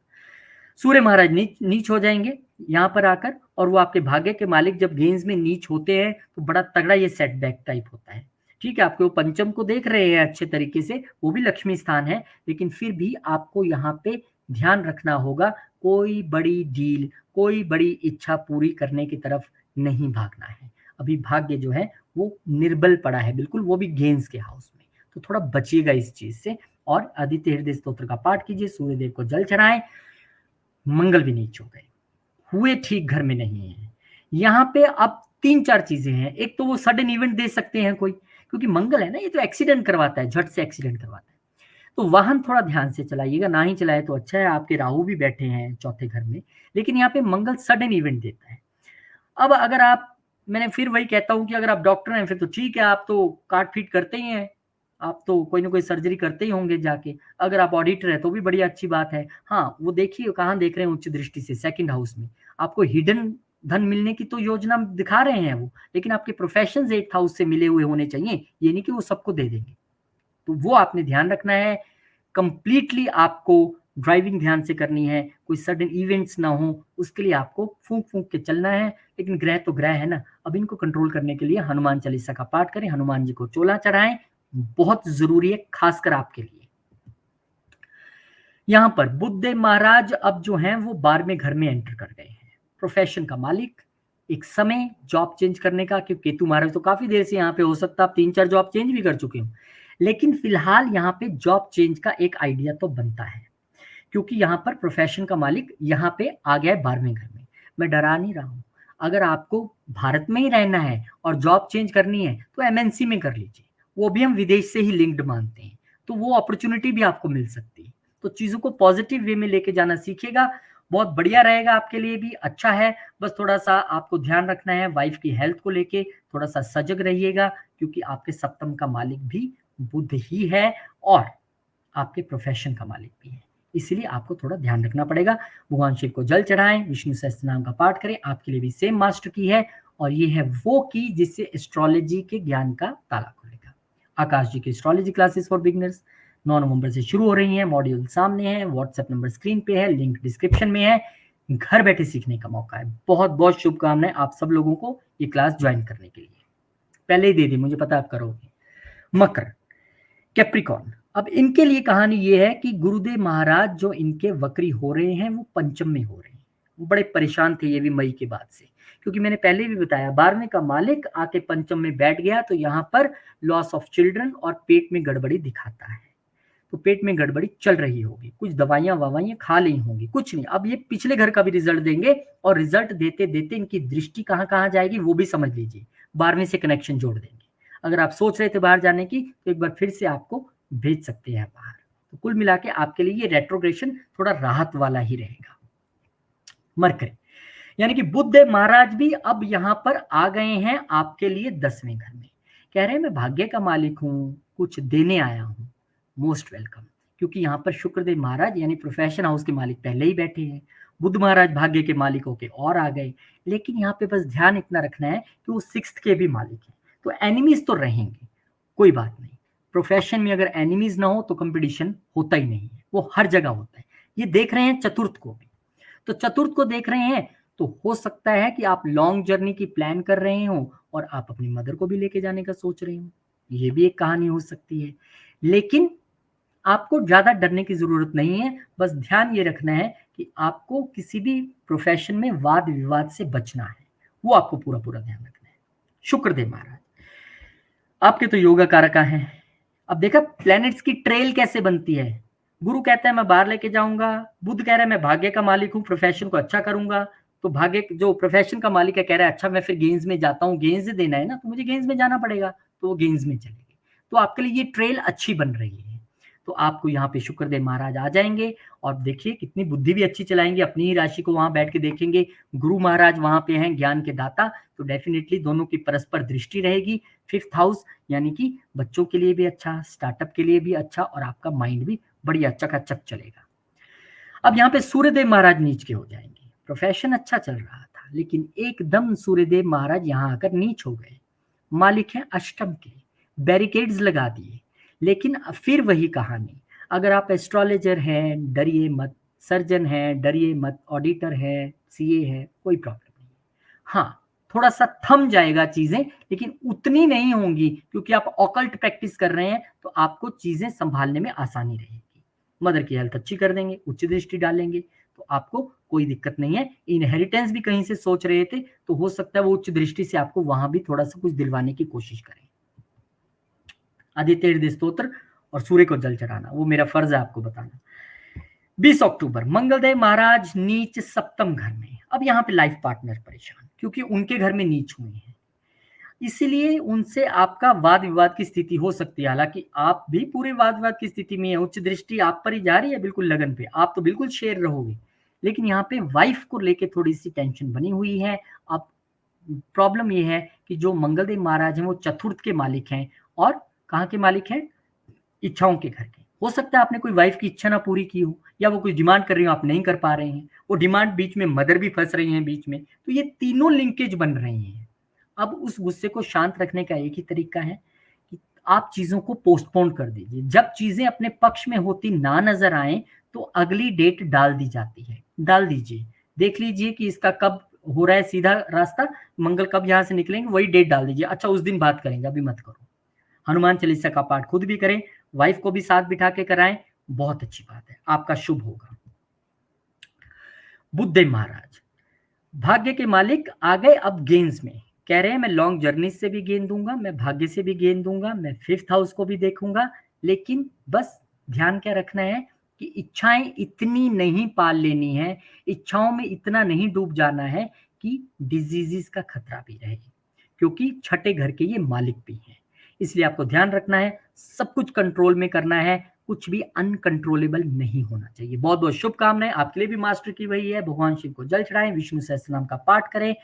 सूर्य महाराज नीच हो जाएंगे यहाँ पर आकर, और वो आपके भाग्य के मालिक जब गेंस में नीच होते हैं तो बड़ा तगड़ा ये सेटबैक टाइप होता है। ठीक है, आपके वो पंचम को देख रहे हैं अच्छे तरीके से, वो भी लक्ष्मी स्थान है, लेकिन फिर भी आपको यहाँ पे ध्यान रखना होगा, कोई बड़ी डील, कोई बड़ी इच्छा पूरी करने की तरफ नहीं भागना है। अभी भाग्य जो है वो निर्बल पड़ा है बिल्कुल, वो भी गेंस के हाउस में, तो थोड़ा बचिएगा इस चीज से। और आदित्य हृदय स्तोत्र का पाठ कीजिए, सूर्यदेव को जल चढ़ाएं। मंगल भी नीच हो गए, हुए ठीक घर में नहीं है। यहाँ पे अब 3-4 चीजें हैं। एक तो वो सडन इवेंट दे सकते हैं कोई, क्योंकि मंगल है ना, ये तो एक्सीडेंट करवाता है, झट से एक्सीडेंट करवाता है। तो वाहन थोड़ा ध्यान से चलाइएगा, ना ही चलाए तो अच्छा है। आपके राहु भी बैठे हैं 4थे घर में, लेकिन यहाँ पे मंगल सडन इवेंट देता है। अब अगर आप, मैंने फिर वही कहता हूं कि अगर आप डॉक्टर हैं फिर तो ठीक है, आप तो काट फीट करते ही हैं, आप तो कोई ना कोई सर्जरी करते ही होंगे जाके। अगर आप ऑडिटर है तो भी बड़ी अच्छी बात है। हाँ, वो देखिए कहाँ देख रहे हैं, उच्च दृष्टि से 2nd हाउस में। आपको हिडन धन मिलने की तो योजना दिखा रहे हैं वो, लेकिन आपके प्रोफेशंस 8th हाउस से मिले हुए होने चाहिए, ये नहीं कि वो सबको दे देंगे। तो वो आपने ध्यान रखना है। कंप्लीटली आपको ड्राइविंग ध्यान से करनी है, कोई सडन इवेंट्स ना हो, उसके लिए आपको फूंक-फूंक के चलना है। लेकिन ग्रह तो ग्रह है ना, अब इनको कंट्रोल करने के लिए हनुमान चालीसा का पाठ करें, हनुमान जी को चोला चढ़ाएँ, बहुत ज़रूरी है, खासकर आपके लिए। यहाँ पर बुद्धदेव महाराज अब जो हैं वो 12वें घर में एंटर कर गए हैं। प्रोफेशन का मालिक, एक समय जॉब चेंज करने का, क्योंकि केतु महाराज तो काफ़ी देर से यहाँ पे, हो सकता है आप 3-4 जॉब चेंज भी कर चुके हो। लेकिन फिलहाल यहाँ पे जॉब चेंज का एक आइडिया तो बनता है, क्योंकि यहाँ पर प्रोफेशन का मालिक यहाँ पे आ गया है 12वें घर में। मैं डरा नहीं रहा हूँ। अगर आपको भारत में ही रहना है और जॉब चेंज करनी है तो एमएनसी में कर लीजिए। वो भी हम विदेश से ही लिंक्ड मानते हैं, तो वो अपॉर्चुनिटी भी आपको मिल सकती है। तो चीज़ों को पॉजिटिव वे में लेके जाना सीखिएगा, बहुत बढ़िया रहेगा आपके लिए भी, अच्छा है। बस थोड़ा-सा आपको ध्यान रखना है वाइफ की हेल्थ को लेके, थोड़ा-सा सजग रहिएगा, क्योंकि आपके सप्तम का मालिक भी बुध ही है और आपके प्रोफेशन का मालिक भी है। इसलिए आपको थोड़ा ध्यान रखना पड़ेगा। भगवान शिव को जल चढ़ाएँ, विष्णु सहस्त्रनाम का पाठ करें, आपके लिए भी सेम मास्टर की है और ये है वो की जिससे एस्ट्रोलॉजी के ज्ञान का ताला खुलेगा। आकाश जी की एस्ट्रोलॉजी क्लासेस फॉर बिगिनर्स 9 नवंबर से शुरू हो रही हैं, मॉड्यूल सामने है, व्हाट्सएप नंबर स्क्रीन पे है, लिंक डिस्क्रिप्शन में है। घर बैठे सीखने का मौका है। बहुत-बहुत शुभकामनाएँ आप सब लोगों को ये क्लास ज्वाइन करने के लिए। पहले ही दे दी, मुझे पता है आप करोगे। मकर, कैप्रिकॉर्न, अब इनके लिए कहानी ये है कि गुरुदेव महाराज जो इनके वक्री हो रहे हैं वो पंचम में हो रहे हैं। वो बड़े परेशान थे ये भी मई के बाद से, क्योंकि मैंने पहले भी बताया 12वें का मालिक आके पंचम में बैठ गया, तो यहाँ पर लॉस ऑफ चिल्ड्रन और पेट में गड़बड़ी दिखाता है। तो पेट में गड़बड़ी चल रही होगी, कुछ दवाइयाँ ववाइयाँ खा ली होंगी, कुछ नहीं। अब ये पिछले घर का भी रिजल्ट देंगे और रिजल्ट देते देते इनकी दृष्टि कहाँ कहाँ जाएगी वो भी समझ लीजिए। 12वें से कनेक्शन जोड़ देंगे। अगर आप सोच रहे थे बाहर जाने की, तो एक बार फिर से आपको भेज सकते हैं बाहर। तो कुल मिला के आपके लिए ये रेट्रोग्रेशन थोड़ा राहत वाला ही रहेगा। मरकरी, यानी कि बुद्धदेव महाराज भी अब यहाँ पर आ गए हैं आपके लिए 10वें घर में। कह रहे हैं मैं भाग्य का मालिक हूँ, कुछ देने आया हूँ, मोस्ट वेलकम। क्योंकि यहाँ पर शुक्रदेव महाराज यानी प्रोफेशन हाउस के मालिक पहले ही बैठे हैं, बुध महाराज भाग्य के मालिक होके और आ गए। लेकिन यहाँ पे बस ध्यान इतना रखना है कि वो 6th के भी मालिक हैं, तो एनिमीज तो रहेंगे, कोई बात नहीं। प्रोफेशन में अगर एनिमीज ना हो तो कंपटीशन होता ही नहीं है, वो हर जगह होता है। ये देख रहे हैं चतुर्थ को भी, तो चतुर्थ को देख रहे हैं, तो हो सकता है कि आप लॉन्ग जर्नी की प्लान कर रहे हो और आप अपनी मदर को भी लेके जाने का सोच रहे हो, ये भी एक कहानी हो सकती है। लेकिन आपको ज़्यादा डरने की ज़रूरत नहीं है, बस ध्यान ये रखना है कि आपको किसी भी प्रोफेशन में वाद-विवाद से बचना है, वो आपको पूरा-पूरा ध्यान रखना है। शुक्रदेव महाराज, आपके तो योगा कारका हैं। अब देखा प्लैनेट्स की ट्रेल कैसे बनती है। गुरु कहता है मैं बाहर लेके जाऊँगा, बुध कह रहा है मैं भाग्य का मालिक हूँ, प्रोफेशन को अच्छा करूँगा, तो भाग्य जो प्रोफेशन का मालिक है कह रहा है अच्छा मैं फिर गेम्स में जाता हूँ, गेम्स देना है ना, तो मुझे गेम्स में जाना पड़ेगा, तो वो गेम्स में चले गए। तो आपके लिए ये ट्रेल अच्छी बन रही है। तो आपको यहाँ पे शुक्रदेव महाराज आ जाएँगे और देखिए कितनी बुद्धि भी अच्छी चलाएँगे, अपनी ही राशि को वहाँ बैठ के देखेंगे। गुरु महाराज वहाँ पे हैं ज्ञान के दाता, तो डेफिनिटली दोनों की परस्पर दृष्टि रहेगी। 5th हाउस यानी कि बच्चों के लिए भी अच्छा, स्टार्टअप के लिए भी अच्छा और आपका माइंड भी बढ़िया चकाचक चलेगा। अब यहाँ पे सूर्यदेव महाराज नीच के हो जाएंगे। प्रोफेशन अच्छा चल रहा था, लेकिन एकदम सूर्यदेव महाराज यहाँ आकर नीच हो गए। मालिक हैं अष्टम के, बैरिकेड्स लगा दिए। लेकिन फिर वही कहानी, अगर आप एस्ट्रोलॉजर हैं डरिए मत, सर्जन हैं डरिए मत, ऑडिटर है, सीए है, कोई प्रॉब्लम नहीं। हाँ, थोड़ा सा थम जाएगा चीजें, लेकिन उतनी नहीं होंगी, क्योंकि आप ऑकल्ट प्रैक्टिस कर रहे हैं, तो आपको चीजें संभालने में आसानी रहेगी। मदर की हेल्थ अच्छी कर देंगे, उच्च दृष्टि डालेंगे, तो आपको कोई दिक्कत नहीं है। इनहेरिटेंस भी कहीं से सोच रहे थे, तो हो सकता है वो उच्च दृष्टि से आपको वहां भी थोड़ा सा कुछ दिलवाने की कोशिश करें। आदित्य हृदय स्तोत्र और सूर्य को जल चढ़ाना, वो मेरा फर्ज है आपको बताना। 20 अक्टूबर मंगलदेव महाराज नीच सप्तम घर में। अब यहाँ पे लाइफ पार्टनर परेशान, क्योंकि उनके घर में नीच हुए हैं, इसीलिए उनसे आपका वाद विवाद की स्थिति हो सकती है। हालांकि आप भी पूरे वाद विवाद की स्थिति में है, उच्च दृष्टि आप पर ही जा रही है बिल्कुल लगन पे, आप तो बिल्कुल शेर रहोगे। लेकिन यहाँ पे वाइफ को लेके थोड़ी सी टेंशन बनी हुई है। अब प्रॉब्लम ये है कि जो मंगलदेव महाराज हैं वो चतुर्थ के मालिक हैं और कहाँ के मालिक हैं, इच्छाओं के घर के। हो सकता है आपने कोई वाइफ की इच्छा ना पूरी की हो, या वो कुछ डिमांड कर रही हो, आप नहीं कर पा रहे हैं, वो डिमांड बीच में मदर भी फंस रही हैं बीच में, तो ये तीनों लिंकेज बन रही हैं। अब उस गुस्से को शांत रखने का एक ही तरीका है कि आप चीज़ों को पोस्टपोन कर दीजिए। जब चीज़ें अपने पक्ष में होती ना नज़र आएँ, तो अगली डेट डाल दी जाती है, डाल दीजिए। देख लीजिए कि इसका कब हो रहा है सीधा रास्ता, मंगल कब यहाँ से निकलेंगे, वही डेट डाल दीजिए। अच्छा उस दिन बात करेंगे, अभी मत करो। हनुमान चालीसा का पाठ खुद भी करें, वाइफ को भी साथ बिठा के कराएं, बहुत अच्छी बात है, आपका शुभ होगा। बुद्धदेव महाराज भाग्य के मालिक आ गए अब गेंस में, कह रहे हैं मैं लॉन्ग जर्नी से भी गेंद दूंगा, मैं भाग्य से भी गेंद दूंगा, मैं फिफ्थ हाउस को भी देखूंगा, लेकिन बस ध्यान क्या रखना है कि इच्छाएं इतनी नहीं पाल लेनी है, इच्छाओं में इतना नहीं डूब जाना है कि डिजीजेस का खतरा भी रहे, क्योंकि छठे घर के ये मालिक भी हैं। इसलिए आपको ध्यान रखना है, सब कुछ कंट्रोल में करना है, कुछ भी अनकंट्रोलेबल नहीं होना चाहिए। बहुत बहुत शुभकामनाएं आपके लिए भी मास्टर की वही है, भगवान शिव को जल चढ़ाएं, विष्णु सहस्त्रनाम का पाठ करें,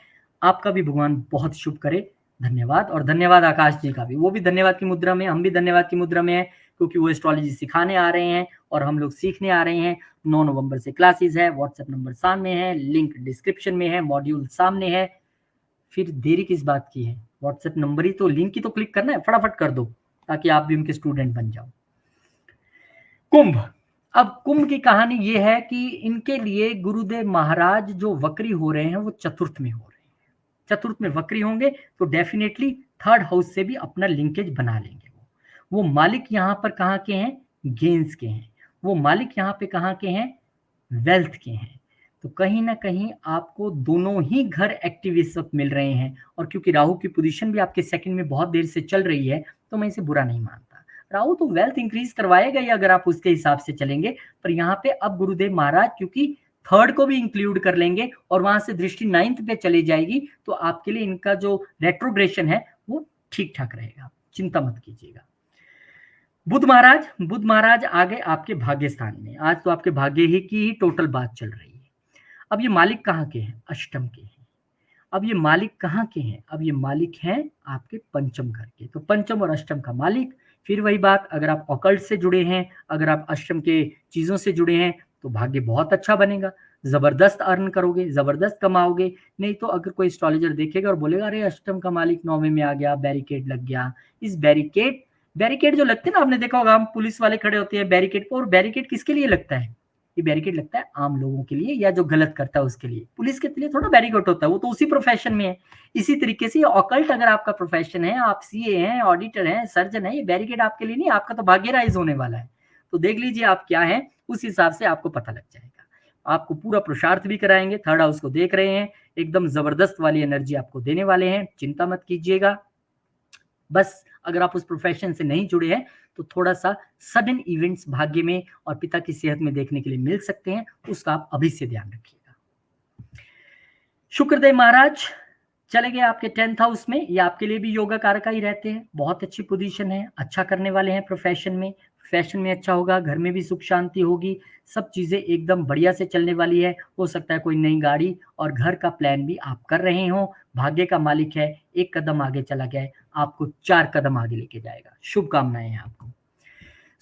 आपका भी भगवान बहुत शुभ करे। धन्यवाद। और धन्यवाद आकाश जी का भी, वो भी धन्यवाद की मुद्रा में, हम भी धन्यवाद की मुद्रा में है, क्योंकि वो एस्ट्रोलॉजी सिखाने आ रहे हैं और हम लोग सीखने आ रहे हैं। 9 नवंबर से क्लासेस है, व्हाट्सएप नंबर सामने है, लिंक डिस्क्रिप्शन में है, मॉड्यूल सामने है, फिर देरी किस बात की है? व्हाट्सएप नंबर ही तो, लिंक ही तो क्लिक करना है, फटाफट कर दो ताकि आप भी उनके स्टूडेंट बन जाओ। कुंभ, अब कुंभ की कहानी ये है कि इनके लिए गुरुदेव महाराज जो वक्री हो रहे हैं वो चतुर्थ में हो रहे हैं। चतुर्थ में वक्री होंगे तो डेफिनेटली थर्ड हाउस से भी अपना लिंकेज बना लेंगे। वो मालिक यहाँ पर कहाँ के हैं? गेंस के हैं। वो मालिक यहाँ पे कहाँ के हैं? वेल्थ के हैं। तो कहीं ना कहीं आपको दोनों ही घर एक्टिव इस वक्त मिल रहे हैं, और क्योंकि राहु की पोजीशन भी आपके सेकंड में बहुत देर से चल रही है, तो मैं इसे बुरा नहीं मानता। राहु तो वेल्थ इंक्रीज करवाएगा ही अगर आप उसके हिसाब से चलेंगे, पर यहाँ पे अब गुरुदेव महाराज क्योंकि थर्ड को भी इंक्लूड कर लेंगे और वहां से दृष्टि 9th पे चली जाएगी, तो आपके लिए इनका जो रेट्रोग्रेशन है वो ठीक ठाक रहेगा, चिंता मत कीजिएगा। बुध महाराज आ गए आपके भाग्य स्थान में। आज तो आपके भाग्य ही की ही टोटल बात चल रही है। अब ये मालिक कहाँ के हैं? अष्टम के हैं। अब ये मालिक कहाँ के हैं? अब ये मालिक हैं आपके पंचम घर के। तो पंचम और अष्टम का मालिक, फिर वही बात, अगर आप ऑकल्ट से जुड़े हैं, अगर आप अष्टम के चीजों से जुड़े हैं, तो भाग्य बहुत अच्छा बनेगा, जबरदस्त अर्न करोगे, जबरदस्त कमाओगे। नहीं तो अगर कोई एस्ट्रोलॉजर देखेगा और बोलेगा अरे अष्टम का मालिक 9वें में आ गया, बैरिकेड लग गया, इस बैरिकेड जो लगते हैं ना, आपने देखा होगा, हम पुलिस वाले खड़े होते हैं बैरिकेड पर, और बैरिकेड किसके लिए लगता है? ये बैरिकेड लगता है आम लोगों के लिए, या जो गलत करता है उसके लिए। पुलिस के लिए थोड़ा बैरिकेड होता है, वो तो उसी प्रोफेशन में है। इसी तरीके से ऑकल्ट अगर आपका प्रोफेशन है, आप सीए हैं, ऑडिटर हैं, सर्जन है, ये बैरिकेड आपके लिए नहीं, आपका तो भाग्य राइज होने वाला है। तो देख लीजिए आप क्या है, उस हिसाब से आपको पता लग जाएगा। आपको पूरा पुरुषार्थ भी कराएंगे, थर्ड हाउस को देख रहे हैं, एकदम जबरदस्त वाली एनर्जी आपको देने वाले हैं, चिंता मत कीजिएगा। बस अगर आप उस प्रोफेशन से नहीं जुड़े हैं तो थोड़ा सा सडन इवेंट्स भाग्य में और पिता की सेहत में देखने के लिए मिल सकते हैं, उसका आप अभी से ध्यान रखिएगा। शुक्रदेव महाराज चले गए आपके 10th हाउस में, ये आपके लिए भी योगा कारक ही रहते हैं, बहुत अच्छी पोजीशन है, अच्छा करने वाले हैं प्रोफेशन में अच्छा होगा, घर में भी सुख शांति होगी, सब चीजें एकदम बढ़िया से चलने वाली है। हो सकता है कोई नई गाड़ी और घर का प्लान भी आप कर रहे हो। भाग्य का मालिक है, एक कदम आगे चला गया, आपको 4 कदम आगे लेके जाएगा। शुभकामनाएं हैं आपको।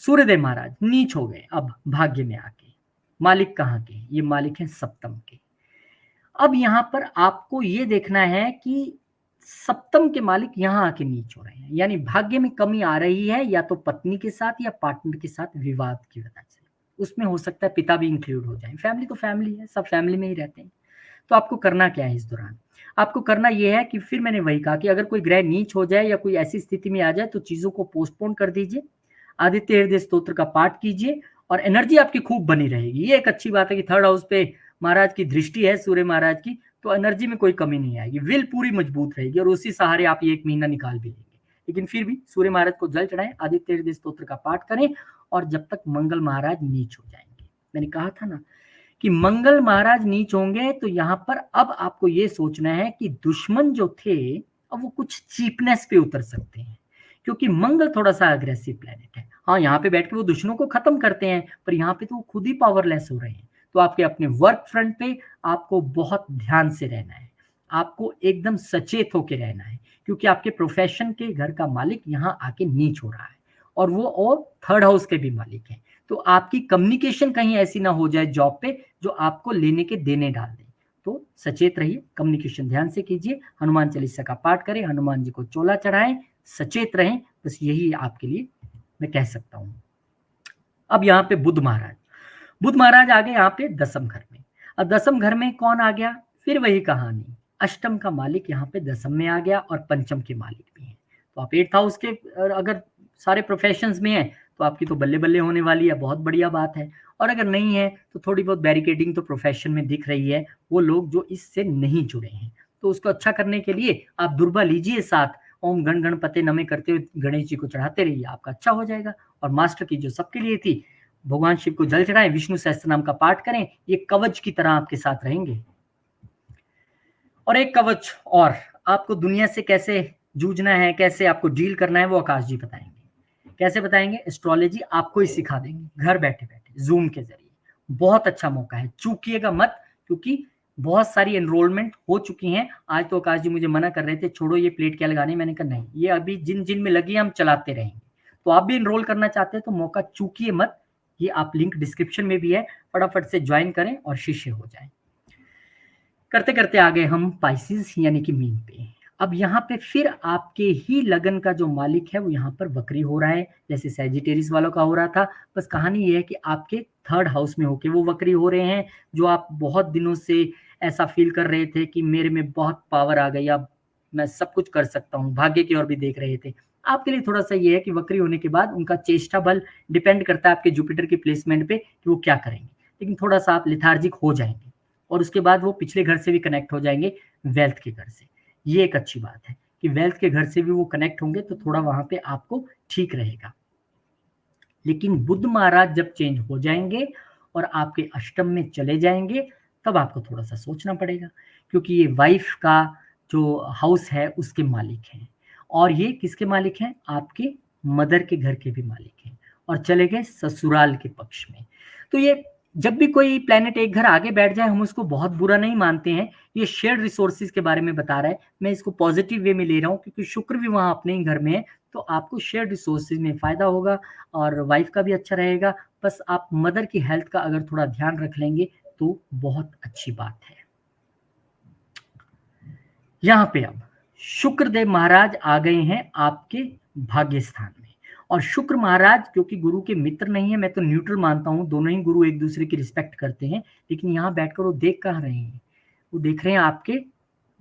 सूर्यदेव महाराज नीच हो गए अब भाग्य में आके। मालिक कहाँ के? ये मालिक है सप्तम के। अब यहाँ पर आपको ये देखना है कि सप्तम के मालिक यहाँ आके नीच हो रहे हैं, यानी भाग्य में कमी आ रही है, या तो पत्नी के साथ या पार्टनर के साथ विवाद की वजह से। उसमें हो सकता है पिता भी इंक्लूड हो जाए। फैमिली तो फैमिली है, सब फैमिली में ही रहते हैं। तो आपको करना क्या है इस दौरान? आपको करना यह है कि फिर मैंने वही कहा कि अगर कोई ग्रह नीच हो जाए या कोई ऐसी स्थिति में आ जाए तो चीजों को पोस्टपोन कर दीजिए, आदित्य हृदय स्तोत्र का पाठ कीजिए और एनर्जी आपकी खूब बनी रहेगी। ये एक अच्छी बात है कि थर्ड हाउस पे महाराज की दृष्टि है, सूर्य महाराज की, तो एनर्जी में कोई कमी नहीं आएगी, विल पूरी मजबूत रहेगी और उसी सहारे आप ये 1 महीना निकाल भी लेंगे। लेकिन फिर भी सूर्य महाराज को जल चढ़ाएं, आदित्य हृदय स्तोत्र का पाठ करें, और जब तक मंगल महाराज नीच हो जाएंगे, मैंने कहा था ना कि मंगल महाराज नीच होंगे, तो यहाँ पर अब आपको ये सोचना है कि दुश्मन जो थे अब वो कुछ चीपनेस पे उतर सकते हैं, क्योंकि मंगल थोड़ा सा अग्रेसिव प्लेनेट है। हाँ, यहाँ पे बैठ के वो दुश्मनों को खत्म करते हैं, पर यहाँ पे तो वो खुद ही पावरलेस हो रहे हैं। तो आपके अपने वर्क फ्रंट पे आपको बहुत ध्यान से रहना है, आपको एकदम सचेत होकर रहना है, क्योंकि आपके प्रोफेशन के घर का मालिक यहाँ आके नीच हो रहा है और वो थर्ड हाउस के भी मालिक हैं। तो आपकी कम्युनिकेशन कहीं ऐसी ना हो जाए जॉब पे जो आपको लेने के देने डाल दे। तो सचेत रहिए, कम्युनिकेशन ध्यान से कीजिए, हनुमान चालीसा का पाठ करें, हनुमान जी को चोला चढ़ाएं, सचेत रहें, बस यही आपके लिए मैं कह सकता हूँ। अब यहाँ पे बुध महाराज आ गए यहाँ पे दसम घर में। अब दसम घर में कौन आ गया, फिर वही कहानी, अष्टम का मालिक यहाँ पे दसम में आ गया और पंचम के मालिक भी हैं। तो आप 8th हाउस के अगर सारे प्रोफेशंस में हैं तो आपकी तो बल्ले बल्ले होने वाली है, बहुत बढ़िया बात है। और अगर नहीं है तो थोड़ी बहुत बैरिकेडिंग तो प्रोफेशन में दिख रही है, वो लोग जो इससे नहीं जुड़े हैं। तो उसको अच्छा करने के लिए आप दुर्बा लीजिए साथ, ओम गण गणपते नमे करते हुए गणेश जी को चढ़ाते रहिए, आपका अच्छा हो जाएगा। और मास्टर की जो सबके लिए थी, भगवान शिव को जल चढ़ाएं, विष्णु सहस्त्र नाम का पाठ करें, ये कवच की तरह आपके साथ रहेंगे। और एक कवच और, आपको दुनिया से कैसे जूझना है, कैसे आपको डील करना है, वो आकाश जी बताएंगे। कैसे बताएंगे, एस्ट्रोलॉजी आपको ही सिखा देंगे घर बैठे बैठे जूम के जरिए। बहुत अच्छा मौका है, चूकिएगा मत, क्योंकि बहुत सारी एनरोलमेंट हो चुकी हैं। आज तो आकाश जी मुझे मना कर रहे थे, छोड़ो ये प्लेट क्या लगाने, मैंने कहा नहीं, ये अभी जिन जिन में लगी हम चलाते रहेंगे। तो आप भी एनरोल करना चाहते हैं तो मौका चूकिए मत, ये आप लिंक डिस्क्रिप्शन में भी है, फटाफट से ज्वाइन करें और शिष्य हो जाएं। करते करते आ गए हम पाइसिस यानी कि मीन पे। अब यहाँ पे फिर आपके ही लगन का जो मालिक है वो यहाँ पर वक्री हो रहा है, जैसे सैजिटेरियस वालों का हो रहा था। बस कहानी ये है कि आपके थर्ड हाउस में होके वो वक्री हो रहे हैं। जो आप बहुत दिनों से ऐसा फील कर रहे थे कि मेरे में बहुत पावर आ गई, अब मैं सब कुछ कर सकता हूँ, भाग्य की ओर भी देख रहे थे, आपके लिए थोड़ा सा ये है कि वक्री होने के बाद उनका चेष्टा बल डिपेंड करता है आपके जुपिटर की प्लेसमेंट पे कि वो क्या करेंगे। लेकिन थोड़ा सा आप लिथार्जिक हो जाएंगे और उसके बाद वो पिछले घर से भी कनेक्ट हो जाएंगे, वेल्थ के घर से। ये एक अच्छी बात है कि वेल्थ के घर से भी वो कनेक्ट होंगे तो थोड़ा वहां पे आपको ठीक रहेगा। लेकिन बुध महाराज जब चेंज हो जाएंगे और आपके अष्टम में चले जाएंगे तब आपको थोड़ा सा सोचना पड़ेगा, क्योंकि ये वाइफ का जो हाउस है उसके मालिक हैं। और ये किसके मालिक हैं, आपके मदर के घर के भी मालिक हैं, और चले गए ससुराल के पक्ष में। तो ये जब भी कोई प्लेनेट एक घर आगे बैठ जाए हम उसको बहुत बुरा नहीं मानते हैं। ये शेयर्ड रिसोर्सेज के बारे में बता रहा है, मैं इसको पॉजिटिव वे में ले रहा हूँ क्योंकि शुक्र भी वहां अपने ही घर में है। तो आपको शेयर्ड रिसोर्सेज में फायदा होगा और वाइफ का भी अच्छा रहेगा। बस आप मदर की हेल्थ का अगर थोड़ा ध्यान रख लेंगे तो बहुत अच्छी बात है। यहाँ पे अब शुक्रदेव महाराज आ गए हैं आपके भाग्य स्थान में। और शुक्र महाराज क्योंकि गुरु के मित्र नहीं है, मैं तो न्यूट्रल मानता हूँ, दोनों ही गुरु एक दूसरे की रिस्पेक्ट करते हैं, लेकिन यहाँ बैठकर वो देख कहाँ रहे हैं, वो देख रहे हैं आपके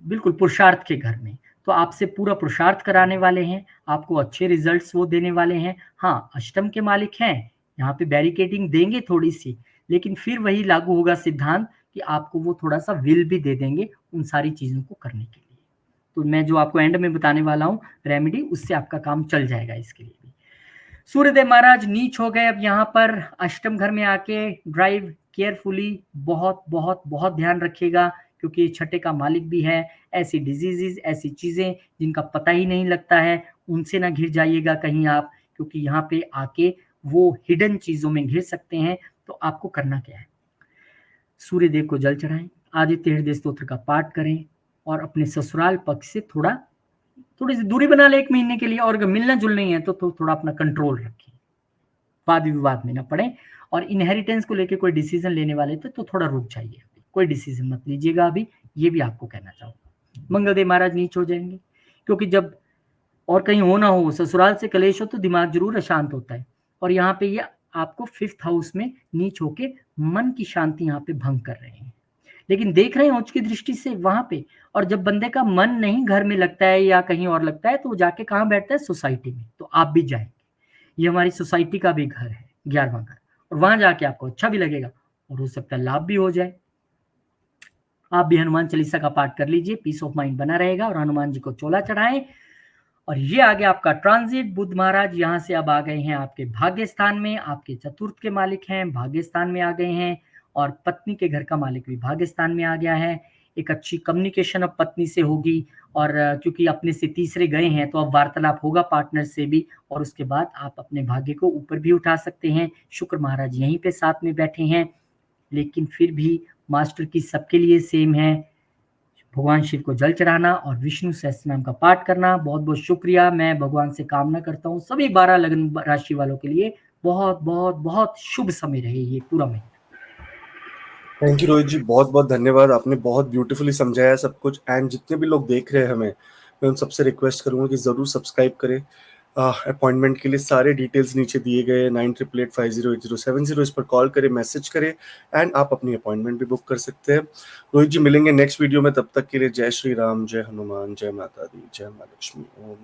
बिल्कुल पुरुषार्थ के घर में। तो आपसे पूरा पुरुषार्थ कराने वाले हैं, आपको अच्छे रिजल्ट्स वो देने वाले हैं। हाँ, अष्टम के मालिक हैं, यहाँ पे बैरिकेडिंग देंगे थोड़ी सी, लेकिन फिर वही लागू होगा सिद्धांत कि आपको वो थोड़ा सा विल भी दे देंगे उन सारी चीजों को करने के लिए। तो मैं जो आपको एंड में बताने वाला हूँ रेमेडी, उससे आपका काम चल जाएगा। इसके लिए भी सूर्यदेव महाराज नीच हो गए। अब यहाँ पर अष्टम घर में आके ड्राइव केयरफुली, बहुत बहुत बहुत ध्यान रखिएगा, क्योंकि छठे का मालिक भी है। ऐसी डिजीजेस, ऐसी चीजें जिनका पता ही नहीं लगता है, उनसे ना घिर जाइएगा कहीं आप, क्योंकि यहाँ पे आके वो हिडन चीजों में घिर सकते हैं। तो आपको करना क्या है, सूर्यदेव को जल चढ़ाएं, आदित्य हृदय स्तोत्र का पाठ करें और अपने ससुराल पक्ष से थोड़ी सी दूरी बना ले 1 महीने के लिए। और अगर मिलना जुलना ही है तो थोड़ा अपना कंट्रोल रखें, वाद विवाद में ना पड़े। और इनहेरिटेंस को लेके कोई डिसीजन लेने वाले थे तो थोड़ा रुक जाइए, कोई डिसीजन मत लीजिएगा अभी, ये भी आपको कहना चाहूंगा। मंगलदेव महाराज नीच हो जाएंगे, क्योंकि जब और कहीं हो ना हो, ससुराल से कलेश हो तो दिमाग जरूर अशांत होता है। और यहाँ पे ये आपको 5th हाउस में नीच होके मन की शांति यहाँ पे भंग कर रहे हैं, लेकिन देख रहे हैं उच्च की दृष्टि से वहां पे। और जब बंदे का मन नहीं घर में लगता है या कहीं और लगता है तो वो जाके कहाँ बैठता है, सोसाइटी में। तो आप भी जाएंगे, ये हमारी सोसाइटी का भी घर है, 11वां घर, और वहां जाके आपको अच्छा भी लगेगा और हो सकता है लाभ भी हो जाए। आप भी हनुमान चालीसा का पाठ कर लीजिए, पीस ऑफ माइंड बना रहेगा, और हनुमान जी को चोला चढ़ाएं। और ये आ गया आपका ट्रांजिट। बुध महाराज यहाँ से अब आ गए हैं आपके भाग्य स्थान में, आपके चतुर्थ के मालिक हैं, भाग्य स्थान में आ गए हैं। और पत्नी के घर का मालिक भी भाग्य स्थान में आ गया है। एक अच्छी कम्युनिकेशन अब पत्नी से होगी, और क्योंकि अपने से तीसरे गए हैं तो अब वार्तालाप होगा पार्टनर से भी, और उसके बाद आप अपने भाग्य को ऊपर भी उठा सकते हैं। शुक्र महाराज यहीं पे साथ में बैठे हैं, लेकिन फिर भी मास्टर की सबके लिए सेम है, भगवान शिव को जल चढ़ाना और विष्णु सहस्त्रनाम का पाठ करना। बहुत-बहुत शुक्रिया। मैं भगवान से कामना करता हूँ सभी 12 लग्न राशि वालों के लिए बहुत शुभ समय रहे ये पूरा महीना। थैंक यू रोहित जी, बहुत-बहुत धन्यवाद। आपने बहुत ब्यूटीफुली समझाया सब कुछ एंड जितने भी लोग देख रहे हैं हमें, मैं उन सबसे रिक्वेस्ट करूँगा कि ज़रूर सब्सक्राइब करें। अपॉइंटमेंट के लिए सारे डिटेल्स नीचे दिए गए हैं, 9888508070 इस पर कॉल करें, मैसेज करें एंड आप अपनी अपॉइंटमेंट भी बुक कर सकते हैं। रोहित जी मिलेंगे नेक्स्ट वीडियो में, तब तक के लिए जय श्री राम, जय हनुमान, जय माता दी, जय माँ लक्ष्मी। ओम